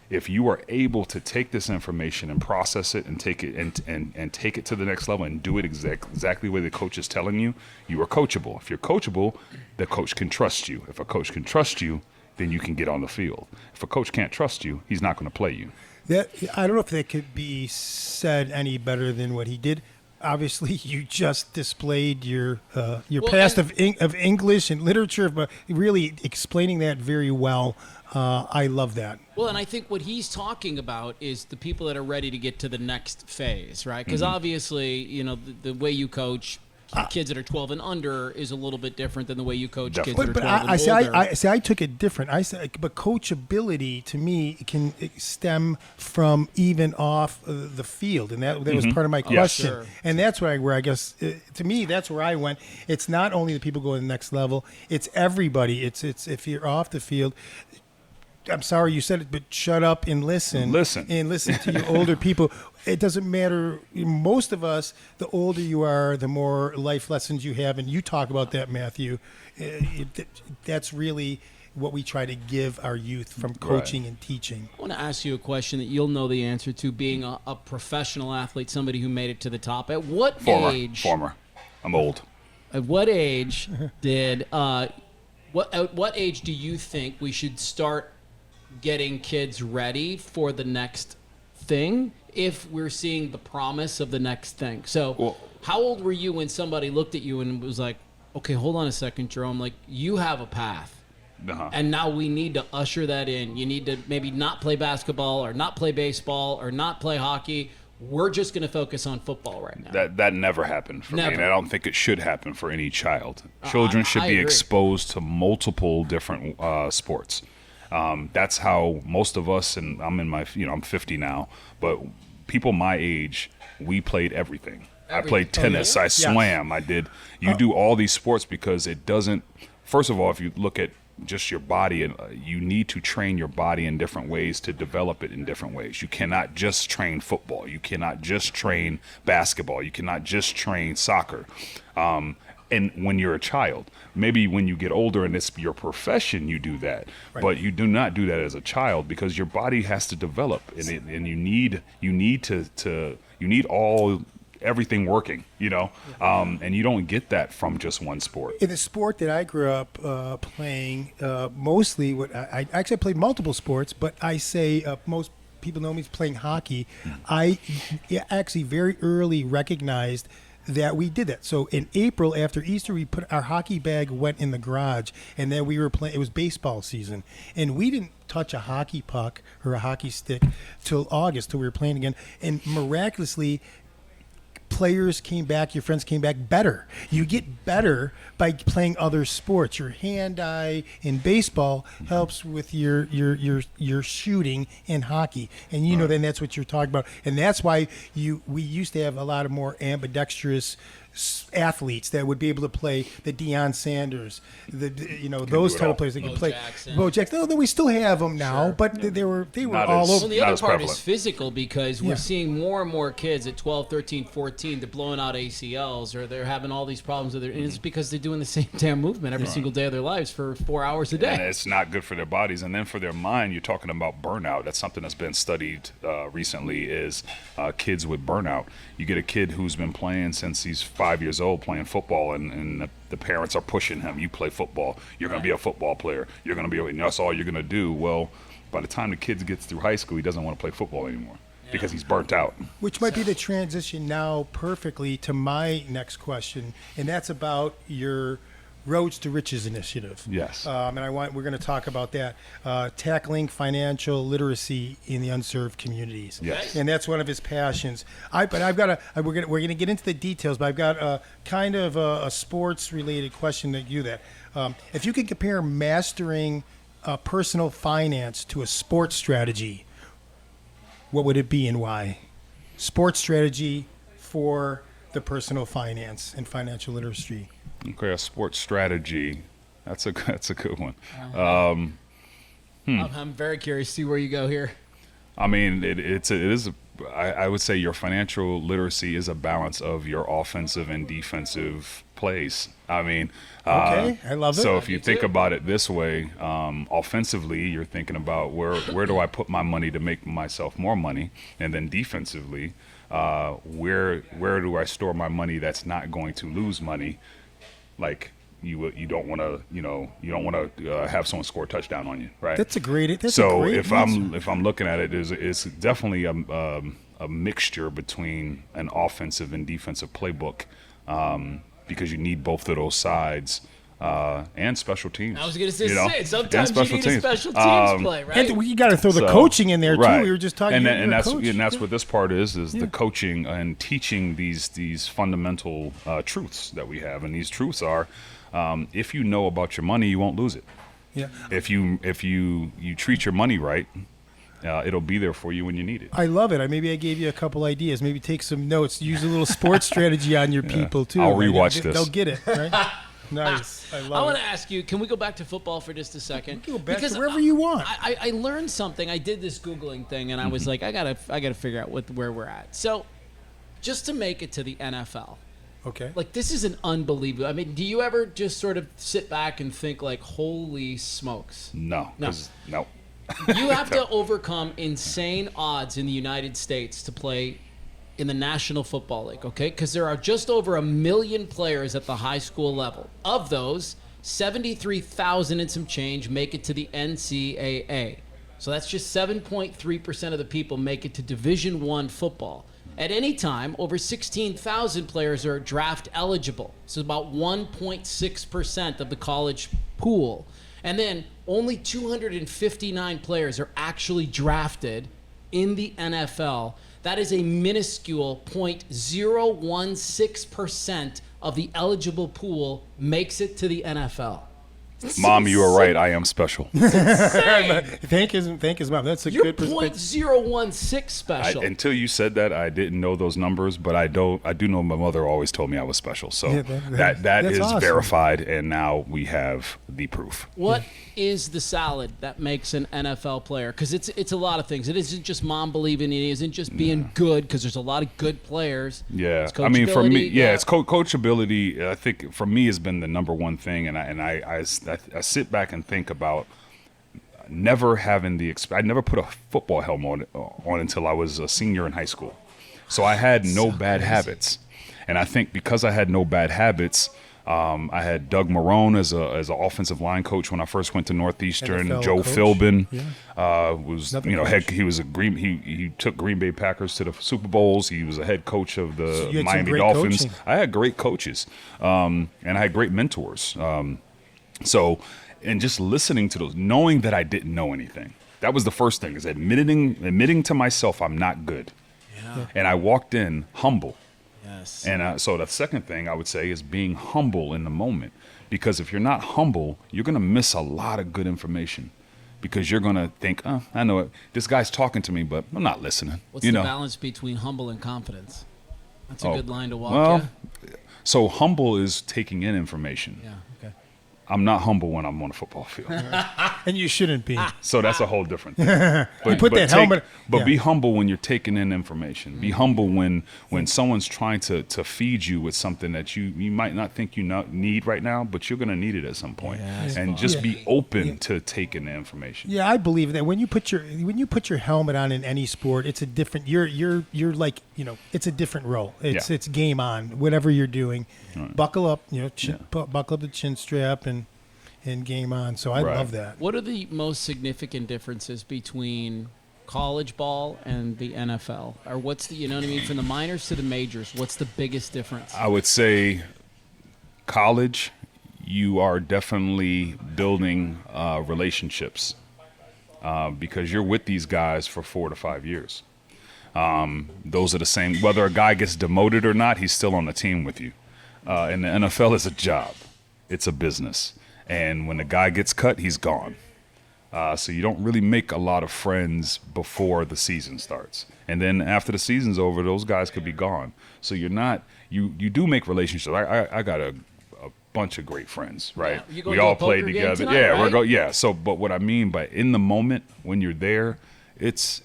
If you are able to take this information and process it and take it and take it to the next level and do it exactly the way the coach is telling you, you are coachable. If you're coachable, the coach can trust you. If a coach can trust you, then you can get on the field. If a coach can't trust you, he's not going to play you. I don't know if that could be said any better than what he did. Obviously, you just displayed your past of English and literature, but really explaining that very well. I love that. Well, and I think what he's talking about is the people that are ready to get to the next phase, right? Because obviously, the way you coach kids that are 12 and under is a little bit different than the way you coach kids that are 12 and older. I took it different. But coachability to me can stem from even off the field, and that was part of my question. Sure. And that's where I guess to me that's where I went. It's not only the people going to the next level; it's everybody. It's if you're off the field. I'm sorry you said it, but shut up and listen. And listen to your older people. It doesn't matter. Most of us, the older you are, the more life lessons you have. And you talk about that, Mathew. That's really what we try to give our youth from coaching and teaching. I want to ask you a question that you'll know the answer to, being a professional athlete, somebody who made it to the top. At what age? Former. I'm old. At what age at what age do you think we should start getting kids ready for the next thing if we're seeing the promise of the next thing? So how old were you when somebody looked at you and was like, okay, hold on a second, Jerome, like you have a path. And now we need to usher that in. You need to maybe not play basketball or not play baseball or not play hockey. We're just going to focus on football right now. That never happened for me, and I don't think it should happen for any child. Children should be agree. exposed to multiple different sports. That's how most of us, and I'm 50 now, but people my age, we played everything. I played tennis, I swam, I did. You do all these sports because it doesn't. First of all, if you look at just your body, and you need to train your body in different ways to develop it in different ways. You cannot just train football. You cannot just train basketball. You cannot just train soccer. And when you're a child, maybe when you get older and it's your profession, you do that. Right. But you do not do that as a child because your body has to develop, and you need everything working, and you don't get that from just one sport. In the sport that I grew up playing, mostly I actually played multiple sports, but I say most people know me as playing hockey. I actually very early recognized that we did that. So in April after Easter, we put our hockey bag went in the garage, and then we were playing. It was baseball season, and we didn't touch a hockey puck or a hockey stick till August, till we were playing again. And miraculously, players came back, your friends came back better. You get better by playing other sports. Your hand-eye in baseball helps with your shooting in hockey. And then that's what you're talking about. And that's why we used to have a lot of more ambidextrous athletes that would be able to play the Deion Sanders, those type of players that could play. Bo Jackson. Although we still have them now, but they were Not all as- over. Well, the Not other as part prevalent. is physical because Yeah. we're seeing more and more kids at 12, 13, 14, they're blowing out ACLs or they're having all these problems with their, and it's because they're doing the same damn movement every single day of their lives for 4 hours a day. And it's not good for their bodies. And then for their mind, you're talking about burnout. That's something that's been studied recently is kids with burnout. You get a kid who's been playing since he's 5 years old, playing football, and the parents are pushing him. You play football. You're going to be a football player. You're going to be, and that's all you're going to do. Well, by the time the kid gets through high school, he doesn't want to play football anymore because he's burnt out. Which might be the transition now perfectly to my next question, and that's about your Roads to Riches initiative. Yes. And we're going to talk about that, tackling financial literacy in the unserved communities. Yes. And that's one of his passions. We're going to get into the details, but I've got a kind of a sports related question to you that if you could compare mastering personal finance to a sports strategy, what would it be and why? Sports strategy for the personal finance and financial literacy. Okay, a sports strategy. That's a good one. I'm very curious to see where you go here. I mean, I would say your financial literacy is a balance of your offensive and defensive plays. I mean, Okay, I love it. So I if you think about it this way, offensively, you're thinking about where do I put my money to make myself more money, and then defensively, where do I store my money that's not going to lose money, like. You don't want to have someone score a touchdown on you, right? That's a great answer. If I'm looking at it, it's definitely a mixture between an offensive and defensive playbook, because you need both of those sides, and special teams. I was going to say, and sometimes you special need a teams. special teams play, right? And you got to throw the So, coaching in there too. right. We were just talking. and that's coach. what this part is the coaching and teaching these fundamental truths that we have, and these truths are, if you know about your money, you won't lose it. Yeah. If you treat your money right, it'll be there for you when you need it. I love it. Maybe I gave you a couple ideas. Maybe take some notes. Use a little sports strategy on your people too. I'll right? rewatch this. They'll get it. Right? Nice. I I love want it. to ask you, can we go back to football for just a second? Go back to wherever you want. I learned something. I did this Googling thing, and I was like, I gotta figure out where we're at. So, just to make it to the NFL, Okay. like this is an unbelievable. I mean, do you ever just sort of sit back and think like, holy smokes? No. No. 'Cause- no. You have to overcome insane odds in the United States to play in the National Football League, okay? Because there are just over 1 million players at the high school level. Of those, 73,000 and some change make it to the NCAA. So that's just 7.3% of the people make it to Division I football. At any time, over 16,000 players are draft eligible. So about 1.6% of the college pool. And then only 259 players are actually drafted in the NFL. That is a minuscule 0.016% of the eligible pool makes it to the NFL. Mom, you are right. I am special. Thank his mom. That's a You're good perspective. 0.016 special. Until you said that, I didn't know those numbers, but I do know my mother always told me I was special. So Yeah, that that's is awesome. verified, and now we have the proof. What is the salad that makes an NFL player? Because it's a lot of things. It isn't just mom believing. It isn't just being good, because there's a lot of good players. Yeah, It's I mean, for me, coachability, it's coachability. I think for me has been the number one thing, and I sit back and think about never having I never put a football helmet on until I was a senior in high school, so I had no bad habits, and I think because I had no bad habits. I had Doug Marrone as an offensive line coach when I first went to Northeastern. NFL Joe coach. Philbin was Another head. coach. He was he took Green Bay Packers to the Super Bowls. He was a head coach of So the you had some Miami great Dolphins. coaching. I had great coaches, and I had great mentors. And just listening to those, knowing that I didn't know anything. That was the first thing, is admitting to myself I'm not good. Yeah. And I walked in humble. Yes. And so the second thing I would say is being humble in the moment. Because if you're not humble, you're going to miss a lot of good information. Because you're going to think, oh, I know it. This guy's talking to me, but I'm not listening. What's the balance between humble and confidence? That's a good line to walk. Well, So humble is taking in information. Yeah. Okay. I'm not humble when I'm on a football field. And you shouldn't be. So that's a whole different thing. But, put that helmet. But Yeah. be humble when you're taking in information. Be humble when someone's trying to feed you with something that you might not think you need right now, but you're going to need it at some point. And just be open to taking the information. Yeah, I believe that when you put your helmet on in any sport, it's a different. You're like, it's a different role. It's game on. Whatever you're doing, buckle up. Buckle up the chin strap and game on. So I love that. What are the most significant differences between college ball and the NFL? Or what's the, from the minors to the majors, what's the biggest difference? I would say college, you are definitely building relationships because you're with these guys for 4 to 5 years. Those are the same. Whether a guy gets demoted or not, he's still on the team with you. And the NFL is a job. It's a business. And when the guy gets cut, he's gone. So you don't really make a lot of friends before the season starts. And then after the season's over, those guys could be gone. So you're not – you do make relationships. I got a bunch of great friends, right? Yeah. We all played together. Tonight, right? But what I mean by in the moment when you're there, it's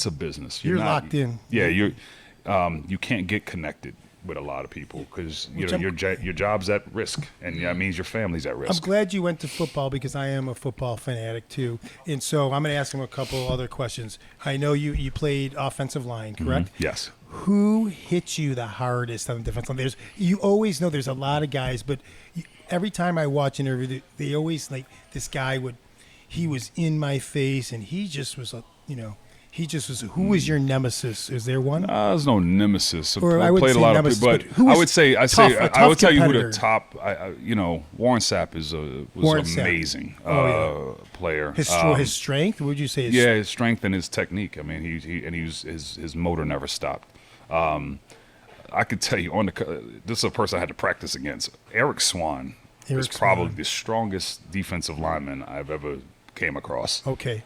a business. You're locked in. Yeah, you can't get connected with a lot of people because your job's at risk, and that means your family's at risk. I'm glad you went to football because I am a football fanatic too, and so I'm going to ask him a couple other questions. I know you played offensive line, correct? Mm-hmm. Yes. Who hits you the hardest on the defensive line? You always know there's a lot of guys, but every time I watch an interview, they always like this guy he was in my face, and he just was who was your nemesis? Is there one? There's no nemesis. Or I I would played say a lot nemesis, of people, but but I would say I would tell you who the competitor. top. Warren Sapp was amazing player. His strength? Would you say? His strength and his technique. I mean, his motor never stopped. I could tell you this is a person I had to practice against. Eric Swan is probably the strongest defensive lineman I've ever came across. Okay.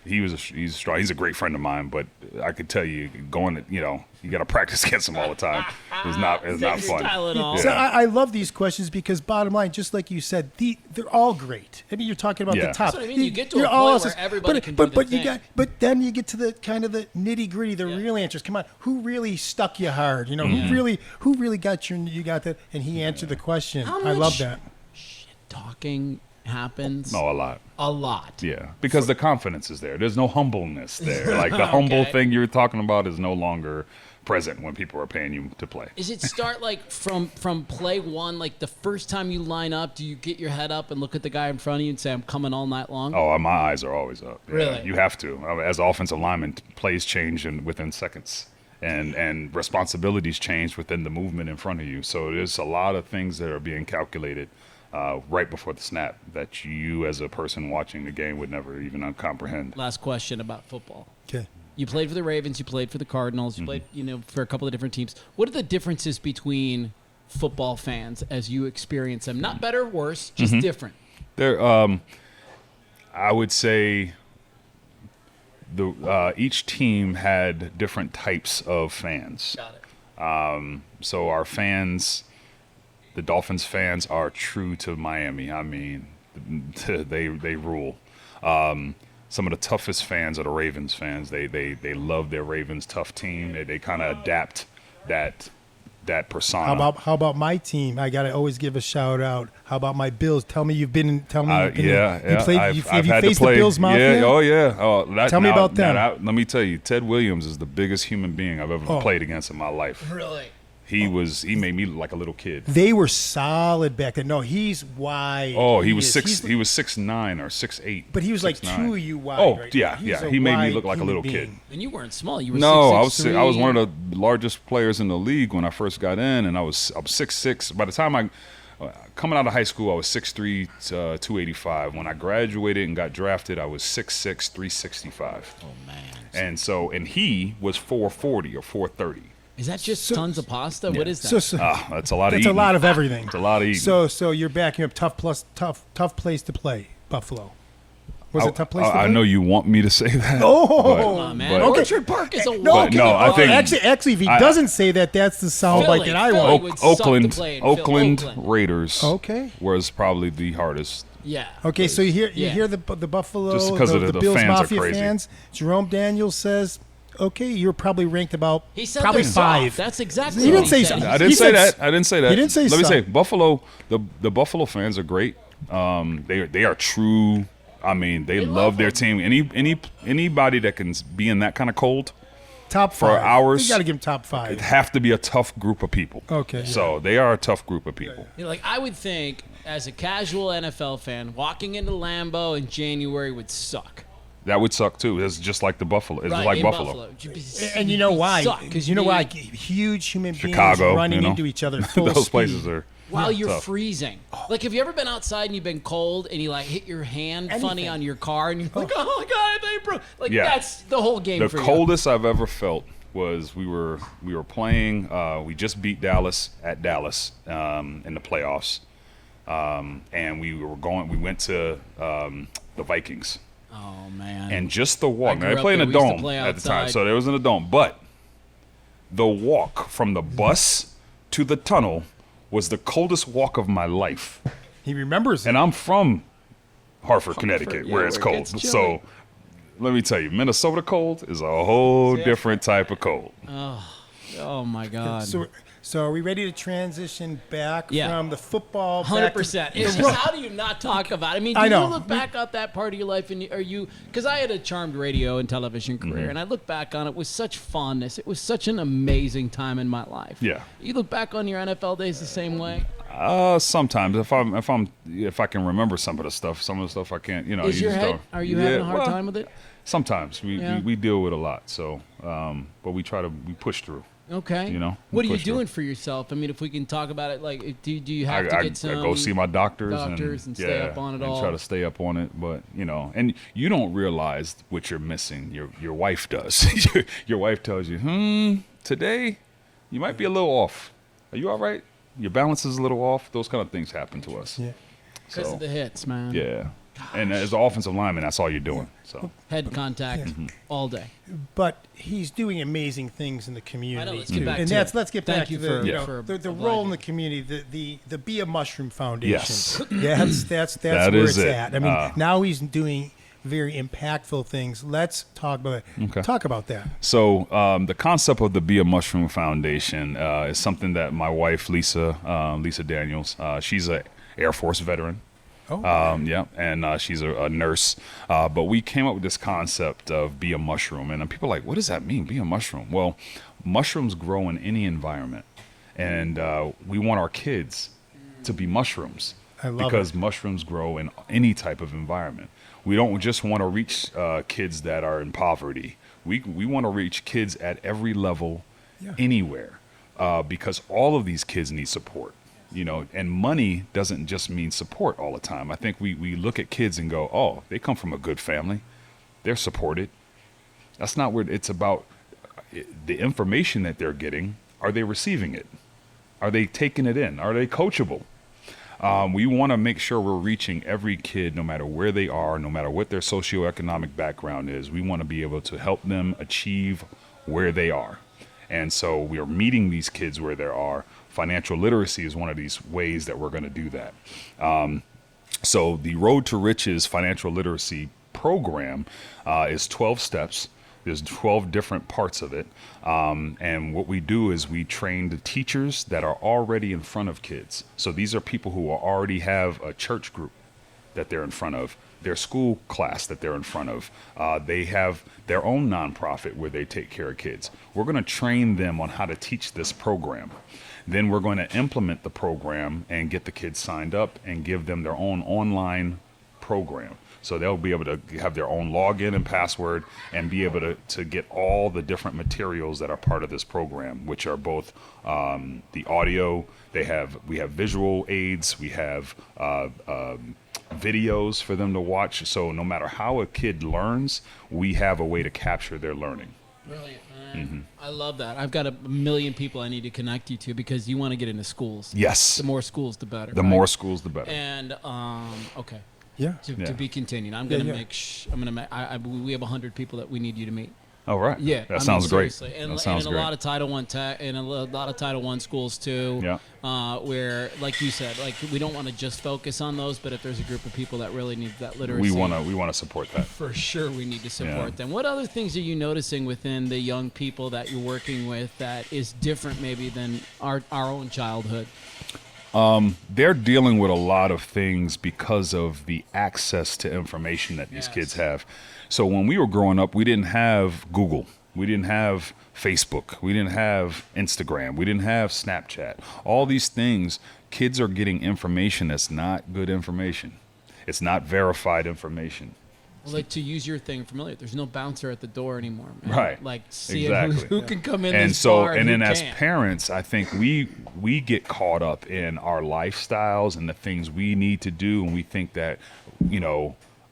He's strong. He's a great friend of mine, but I could tell you you got to practice against him all the time. It's not fun. So I love these questions because bottom line, just like you said, they're all great. I mean, you're talking about the top. That's what I mean. You get to a point where everybody can do the thing. But then you get to the kind of the nitty gritty, the real answers. Come on, who really stuck you hard? Who really got you got that? And he answered the question. I love that. Shit talking happens. No, a lot. A lot. Yeah, because the confidence is there. There's no humbleness there. Like the humble thing you're talking about is no longer present when people are paying you to play. Does it start like from play one, like the first time you line up, do you get your head up and look at the guy in front of you and say, I'm coming all night long? Oh, my eyes are always up. Yeah, really? You have to. As offensive lineman, plays change within seconds. And responsibilities change within the movement in front of you. So there's a lot of things that are being calculated right before the snap that you as a person watching the game would never even comprehend. Last question about football. Okay. You played for the Ravens, you played for the Cardinals, you played for a couple of different teams. What are the differences between football fans as you experience them? Not better or worse, just different. There, I would say each team had different types of fans. Got it. So our fans, the Dolphins fans, are true to Miami. I mean, they rule. Some of the toughest fans are the Ravens fans. They love their Ravens tough team. They kind of adapt that persona. How about my team? I gotta always give a shout out. How about my Bills? Tell me you've been. Have you faced the Bills Mafia? Yeah. Oh yeah. Tell me about them. Let me tell you, Ted Williams is the biggest human being I've ever played against in my life. Really? He made me look like a little kid. They were solid back then. No, he's wide. Oh, he was 6'9" or 6'8". But he was 6'9". like 2 you wide. Oh, right? yeah. He made me look like a little kid. And you weren't small. You were No, 6'3". I was one of the largest players in the league when I first got in, and I was 6'6". By the time coming out of high school, I was 6'3", 285. When I graduated and got drafted, I was 6'6", 365. Oh man! And he was 440 or 430. Is that just tons of pasta? Yeah. What is that? That's a lot of eating. That's a lot of everything. It's a lot of eating. So you're backing up tough place to play, Buffalo. Was it a tough place to play? I know you want me to say that. Oh, Come on, man. but- Orchard Park is a No, walk. no, I think- actually, if he doesn't say that, that's the sound Philly, bite that I Philly want. would suck to Oakland, play in Oakland Oakland. Raiders. Okay. Was probably the hardest. Yeah. Okay, so you Yeah. hear the Buffalo, Just because the of the Bills fans are Mafia crazy. fans. Jerome Daniels says, okay, you're probably ranked about He said probably they're 5. soft. That's exactly He what didn't say said. so. I didn't He say said- that. I didn't say that. He didn't say Let me some. say Buffalo. The Buffalo fans are great. They are true. I mean, they love their team. Anybody that can be in that kind of cold Top 5. for hours. You got to give him top It 5. have to be a tough group of people. Okay. So they are a tough group of people. You know, like I would think, as a casual NFL fan, walking into Lambeau in January would suck. That would suck too. It's just like the Buffalo. It's just like in Buffalo. And you know why? Suck, Because you know why? Huge human Chicago, beings running you know? into each other full Those speed. places are. While you're tough. freezing. Like, have you ever been outside and you've been cold and you like hit your hand funny Anything. on your car and you're like, oh my god, I thought you broke. Like Yeah. that's the whole game The for coldest I've ever felt was we were playing. We just beat Dallas at Dallas in the playoffs, and we went to the Vikings. you. Oh man. And just the walk. I Now, grew they play in up a there. We used to dome play at the time, outside. so there was in a dome. But the walk from the bus to the tunnel was the coldest walk of my life. He remembers it. And I'm from Hartford, Connecticut, yeah, where it's where it cold. gets So chilly. let me tell you, Minnesota cold is a whole different type of cold. oh my god. So are we ready to transition back Yeah. from the football? 100%. It's just how do you not talk about it? I mean, do I know. you look back at that part of your life and are you, because I had a charmed radio and television career and I look back on it with such fondness. It was such an amazing time in my life. Yeah. You look back on your NFL days the same way? Sometimes if I can remember some of the stuff I can't, you know. Is you your just head, don't- are you Yeah, having a hard well, time with it? Sometimes Yeah. we deal with a lot. So, but we push through. Okay. You know, What are you push through. doing for yourself? I mean, if we can talk about it, like, do you have to I get some go see my doctors and stay up on it all? and try to stay up on it. But you know, and you don't realize what you're missing. Your wife does. your wife tells you, today you might be a little off. Are you all right? Your balance is a little off. Those kind of things happen to us. Yeah. Because of the hits, man. Yeah. And as an offensive lineman, that's all you're doing. So Head contact Mm-hmm. all day. But he's doing amazing things in the community. I know, let's get back and to that's it. let's get Thank back you to the for- you know, for the obliging. role in the community, the Be a Mushroom Foundation. Yes. That's That where is it's it. at. I mean, now he's doing very impactful things. Let's talk about it. Okay. Talk about that. So the concept of the Be a Mushroom Foundation is something that my wife, Lisa Daniels, she's a Air Force veteran. Oh. Yeah, and she's a nurse. But we came up with this concept of Be a Mushroom. And people are like, what does that mean, Be a Mushroom? Well, mushrooms grow in any environment. And we want our kids to be mushrooms. I love because it. mushrooms grow in any type of environment. We don't just want to reach kids that are in poverty. We want to reach kids at every level, anywhere, because all of these kids need support. You know, and money doesn't just mean support all the time. I think we look at kids and go, oh, they come from a good family. They're supported. That's not what it's about. The information that they're getting, are they receiving it? Are they taking it in? Are they coachable? We want to make sure we're reaching every kid, no matter where they are, no matter what their socioeconomic background is. We want to be able to help them achieve where they are. And so we are meeting these kids where they are. Financial literacy is one of these ways that we're going to do that. So the Road to Riches financial literacy program is 12 steps. There's 12 different parts of it. And what we do is we train the teachers that are already in front of kids. So these are people who already have a church group that they're in front of, their school class that they're in front of. They have their own nonprofit where they take care of kids. We're going to train them on how to teach this program. Then we're going to implement the program and get the kids signed up and give them their own online program. So they'll be able to have their own login and password and be able to get all the different materials that are part of this program, which are both the audio. We have visual aids. We have videos for them to watch. So no matter how a kid learns, we have a way to capture their learning. Brilliant, man. I love that. I've got a million people I need to connect you to because you want to get into schools. Yes. The more schools, the better. The right? more schools, the better. And, okay. To be continued. I'm going to make. We have 100 people that we need you to meet. Oh, right. Yeah, that sounds great. And, that sounds and great. A lot of Title I and a lot of Title I schools too. Yeah. Where, like you said, like we don't want to just focus on those, but if there's a group of people that really need that literacy, we want to support that. For sure, we need to support them. What other things are you noticing within the young people that you're working with that is different maybe than our own childhood? They're dealing with a lot of things because of the access to information that these kids have. So when we were growing up, we didn't have Google. We didn't have Facebook. We didn't have Instagram. We didn't have Snapchat. All these things, kids are getting information that's not good information. It's not verified information. Well, like to use your thing familiar, there's no bouncer at the door anymore, man. Right. Like seeing who can come in and this so, bar and then as can't. parents, I think we get caught up in our lifestyles and the things we need to do, and we think that,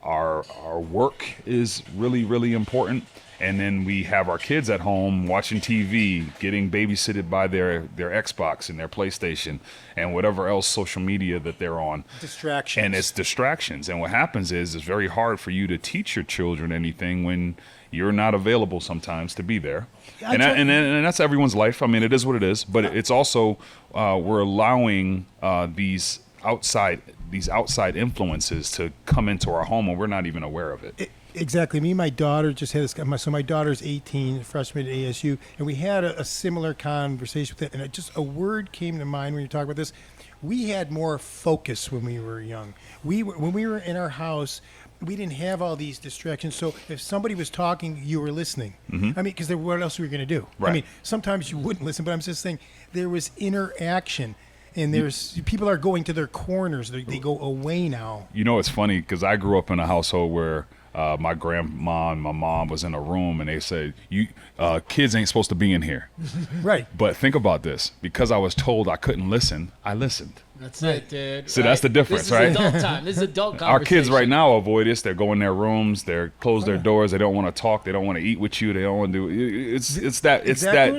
our work is really, really important. And then we have our kids at home watching TV, getting babysitted by their Xbox and their PlayStation and whatever else social media that they're on. Distractions. And it's distractions. And what happens is it's very hard for you to teach your children anything when you're not available sometimes to be there. And that's everyone's life. I mean, it is what it is. But it's also we're allowing these outside influences to come into our home and we're not even aware of it. Exactly. Me and my daughter just had this. So my daughter's 18, freshman at ASU, and we had a similar conversation with it. And just a word came to mind when you talk about this. We had more focus when we were young. When we were in our house, we didn't have all these distractions. So if somebody was talking, you were listening. Mm-hmm. I mean, because what else were we going to do? Right. I mean, sometimes you wouldn't listen, but I'm just saying there was interaction. And there's people are going to their corners. They go away now. It's funny because I grew up in a household where my grandma and my mom was in a room and they said, "You kids ain't supposed to be in here." Right. But think about this. Because I was told I couldn't listen, I listened. That's it, dude. So that's the difference, this is right? Adult time. This is adult conversation. Our kids right now avoid this. They're going in their rooms. They're close their doors. They don't want to talk. They don't want to eat with you. They don't want to do. It's that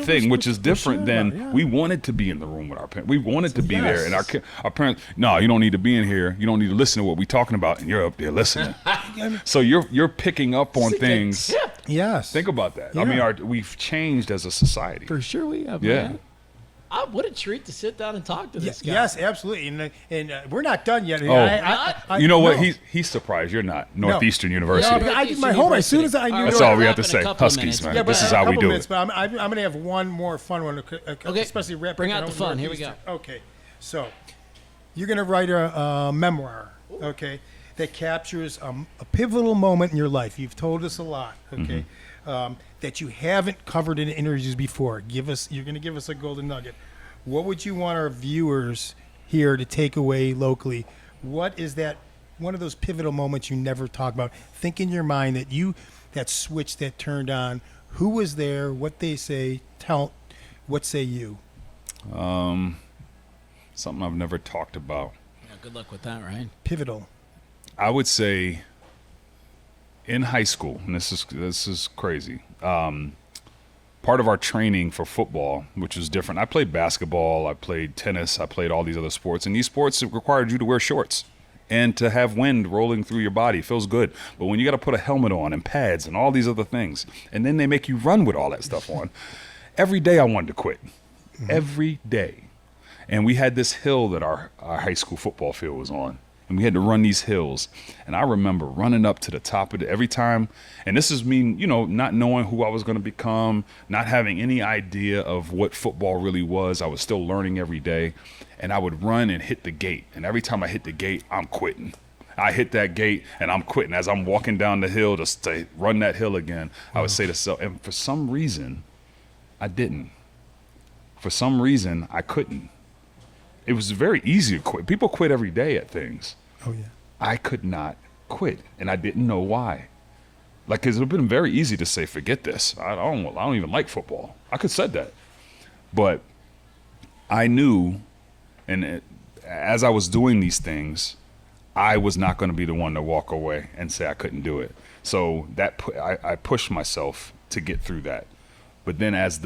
thing, which is different than we wanted to be in the room with our parents. We wanted to be there, and our parents. No, you don't need to be in here. You don't need to listen to what we're talking about, and you're up there listening. So you're picking up on things. Yes. Think about that. Yeah. I mean, we've changed as a society. For sure we have. Yeah. Man. What a treat to sit down and talk to this guy. Yes, absolutely. And we're not done yet. Oh, you know what? He's surprised you're not. Northeastern University. No, I did my homework as soon as I knew. That's all we have to say. Huskies, man. Yeah, this is how we do minutes, it. But I'm going to have one more fun one. Okay. Especially bring out the fun. Here we go. Okay. So you're going to write a memoir, okay, that captures a pivotal moment in your life. You've told us a lot, okay, that you haven't covered in interviews before. You're going to give us a golden nugget. What would you want our viewers here to take away locally? What is that one of those pivotal moments you never talk about? Think in your mind that switch that turned on. Who was there? What they say? What say you? Something I've never talked about. Yeah, good luck with that, right? Pivotal. I would say in high school, and this is crazy. Part of our training for football, which is different. I played basketball, I played tennis, I played all these other sports. And these sports required you to wear shorts and to have wind rolling through your body. It feels good. But when you got to put a helmet on and pads and all these other things, and then they make you run with all that stuff on, every day I wanted to quit. Every day. And we had this hill that our high school football field was on. And we had to run these hills. And I remember running up to the top of it every time. And this is me, not knowing who I was going to become, not having any idea of what football really was. I was still learning every day. And I would run and hit the gate. And every time I hit the gate, I'm quitting. I hit that gate and I'm quitting. As I'm walking down the hill to run that hill again, I would say to myself, and for some reason, I didn't. For some reason, I couldn't. It was very easy to quit. People quit every day at things. Oh, yeah. I could not quit, and I didn't know why. Because it would have been very easy to say, forget this. I don't even like football. I could have said that. But I knew, as I was doing these things, I was not going to be the one to walk away and say I couldn't do it. So I pushed myself to get through that. But then as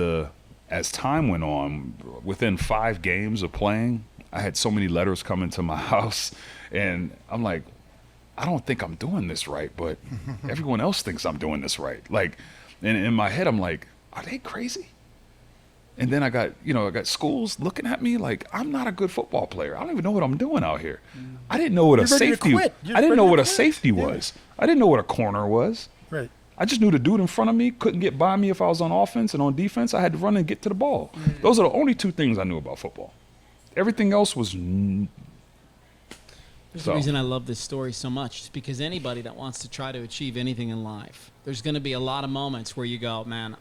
time went on, within 5 games of playing, I had so many letters come into my house, and I'm like, I don't think I'm doing this right, but everyone else thinks I'm doing this right. Like, and in my head, I'm like, are they crazy? And then I got schools looking at me like I'm not a good football player. I don't even know what I'm doing out here. I didn't know what a safety. I didn't know what a safety was. I didn't know what a corner was. Right. I just knew the dude in front of me couldn't get by me if I was on offense, and on defense, I had to run and get to the ball. Those are the only two things I knew about football. Everything else was. There's the reason I love this story so much is because anybody that wants to try to achieve anything in life, there's going to be a lot of moments where you go, man,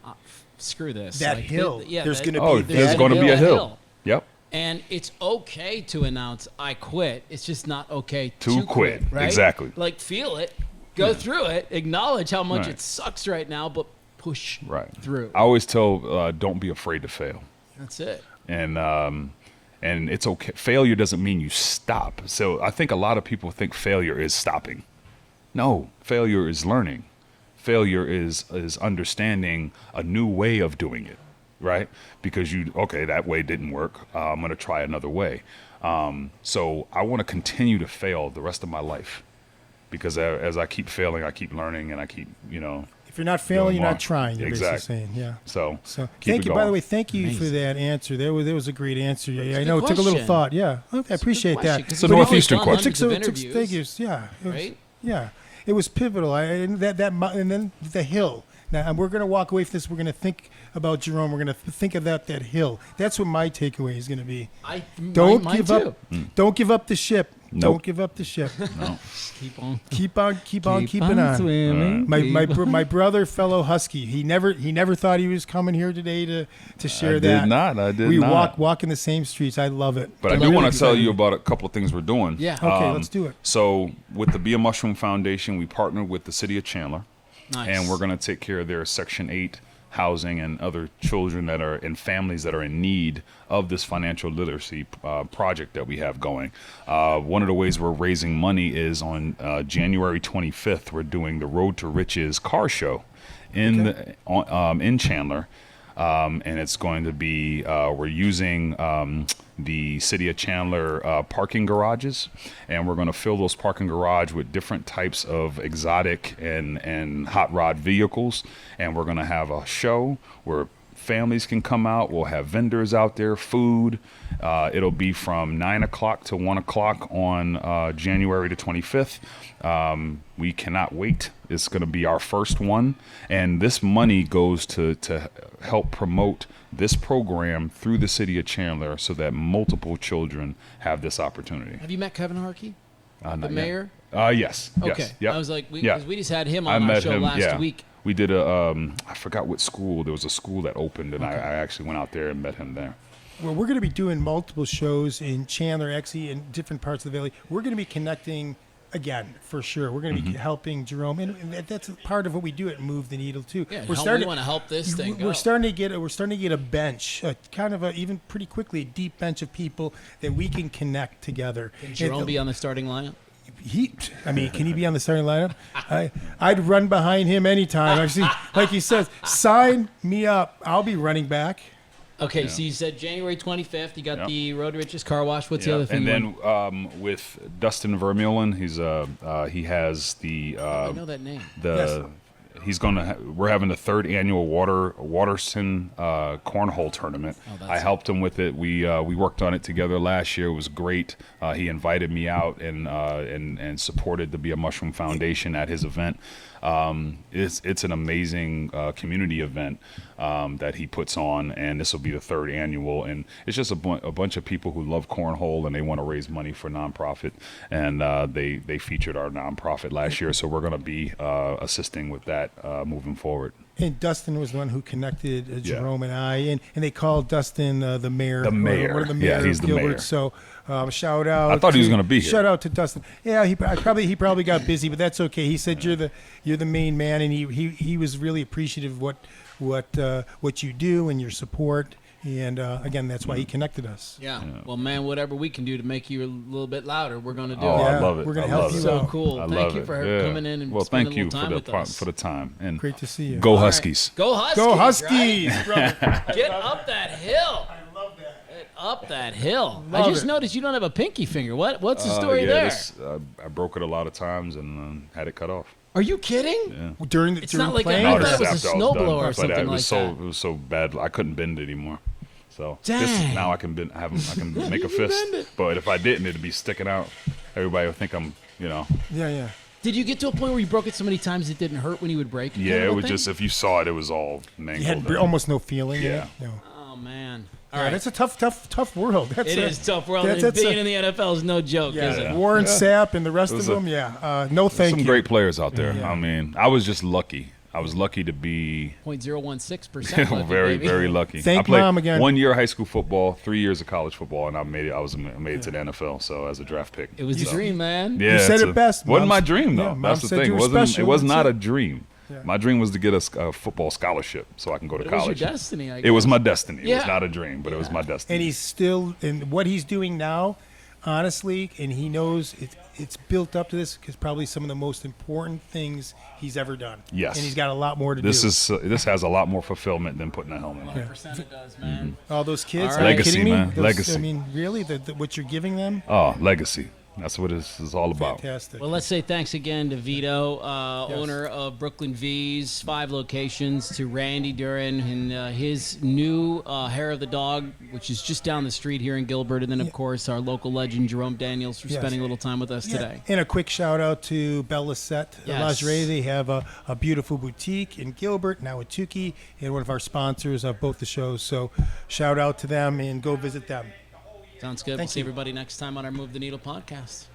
screw this. That hill. There's going to be a hill. Yep. And it's okay to announce I quit. It's just not okay to quit. Right? Exactly. Like feel it, go through it, acknowledge how much it sucks right now, but push through. I always tell, don't be afraid to fail. That's it. And it's okay. Failure doesn't mean you stop. So I think a lot of people think failure is stopping. No, failure is learning. Failure is understanding a new way of doing it, right? Because that way didn't work. I'm going to try another way. So I want to continue to fail the rest of my life because as I keep failing, I keep learning and I keep, If you're not failing, you're not trying. You're exactly. basically saying, yeah. So thank you. By the way, thank you for that answer. That was a great answer. I know it took a little thought. Yeah, okay, I appreciate that. It's a Northeastern question. Thank you. Yeah, yeah. It was pivotal. And then the hill. Now we're going to walk away from this. We're going to think about Jerome. We're going to think about that hill. That's what my takeaway is going to be. Don't give up. Don't give up the ship. Nope. Don't give up the ship. No. Keep on keeping on. Swimming. My brother, fellow Husky. He never thought he was coming here today to share that. I did not. We walk in the same streets. I love it. But I do want to tell you about a couple of things we're doing. Yeah. Okay, let's do it. So with the Be a Mushroom Foundation, we partnered with the city of Chandler. Nice. And we're going to take care of their Section 8 housing and other children that are in families that are in need of this financial literacy project that we have going. One of the ways we're raising money is on January 25th. We're doing the Road to Riches car show in Chandler. And it's going to be, we're using the City of Chandler parking garages, and we're going to fill those parking garage with different types of exotic and hot rod vehicles, and we're going to have a show where families can come out. We'll have vendors out there, food. It'll be from 9 o'clock to 1 o'clock on January the 25th. We cannot wait. It's going to be our first one. And this money goes to help promote this program through the city of Chandler so that multiple children have this opportunity. Have you met Kevin Harkey, the yet. mayor? Yes. Okay. Yes. Yep. I was like, because we just had him I on our met show him, last week. We did I forgot what school. There was a school that opened, and I actually went out there and met him there. Well, we're going to be doing multiple shows in Chandler, actually, in different parts of the valley. We're going to be connecting, again, for sure. We're going to be helping Jerome, and that's part of what we do at Move the Needle too. Yeah, we want to help this thing. We're starting to get a bench, even pretty quickly, a deep bench of people that we can connect together. Can Jerome be on the starting lineup? Can he be on the starting lineup? I'd run behind him anytime. Actually, like he says, sign me up. I'll be running back. Okay, so you said January 25th. You got the Road to Riches car wash. What's the other thing? And then with Dustin Vermeulen, he has the. I know that name. He's we're having the third annual Waterson cornhole tournament. I helped him with it. We worked on it together last year. It was great. He invited me out and supported the Be a Mushroom Foundation at his event. It's an amazing community event that he puts on, and this will be the third annual. And it's just a bunch of people who love cornhole and they want to raise money for nonprofit. And they featured our nonprofit last year, so we're going to be assisting with that moving forward. And Dustin was the one who connected Jerome and I, and they called Dustin the mayor. The mayor. He's the Gilbert. mayor. So shout out. I thought he was going to be here. Shout out to Dustin. Yeah, he probably got busy, but that's okay. He said you're the main man, and he was really appreciative of what you do and your support. And again, that's why he connected us. Yeah. Well, man, whatever we can do to make you a little bit louder, we're going to do it. I love it. We're going to help you so out. cool. Thank you for coming in and spending a little time with us. For the time. And great to see you. Go Huskies. Go Huskies. Go Huskies, right? brother. Get up that hill. I love that. up that hill. Love I just it. noticed you don't have a pinky finger. What's the story there? I broke it a lot of times and had it cut off. Are you kidding? Yeah. During It's during not like playing? I No, thought it was a after I was done, snowblower or but something it like was that. It was so bad I couldn't bend it anymore. So Dang. now I can bend. I can make a fist. But if I didn't, it'd be sticking out. Everybody would think I'm, Yeah. Did you get to a point where you broke it so many times it didn't hurt when you would break it? Yeah, kind of it a was thing? just if you saw it, it was all mangled. You had and- almost no feeling. Yeah. In it. No. Oh man. All All right, right. that's a tough world. That's It is tough world. that's- And that's being a- in the NFL is no joke, is it? Yeah. Warren Sapp and the rest of was a- them. Yeah. No, thank Some you. great players out there. Yeah. I mean, I was just lucky. I was lucky to be 0.016% lucky, very, baby. very lucky. Thank I played Mom again. 1 year of high school football, 3 years of college football, and I made it to the NFL. So as a draft pick, It was a So, dream, man. Yeah, You said it's it best. Wasn't Mom my s- dream though. yeah, Mom That's the said thing. you were It wasn't. special. It was That's not it. a dream. Yeah. My dream was to get a football scholarship so I can go to It was your college. destiny, I guess. It was my destiny. It Yeah. was not a dream, but it was my destiny. And he's still, and what he's doing now, honestly, and he knows it's built up to this because probably some of the most important things he's ever done. Yes. And he's got a lot more to This do. this has a lot more fulfillment than putting a helmet on. 100% it does, man. All those kids. All Are you right. Legacy, kidding me? man. Those- Legacy. I mean, really, what you're giving them? Oh, legacy. That's what this is all about. Fantastic. Well, let's say thanks again to Vito, Yes. owner of Brooklyn V's, 5 locations, to Randy Duren and his new Hair of the Dog, which is just down the street here in Gilbert. And then, of course, our local legend, Jerome Daniels, for Yes. spending a little time with us today. And a quick shout out to Bella Set Yes. Lingerie. They have a beautiful boutique in Gilbert, now at Tukey, and one of our sponsors of both the shows. So shout out to them and go visit them. Sounds good. Thank We'll see you. everybody next time on our Move the Needle podcast.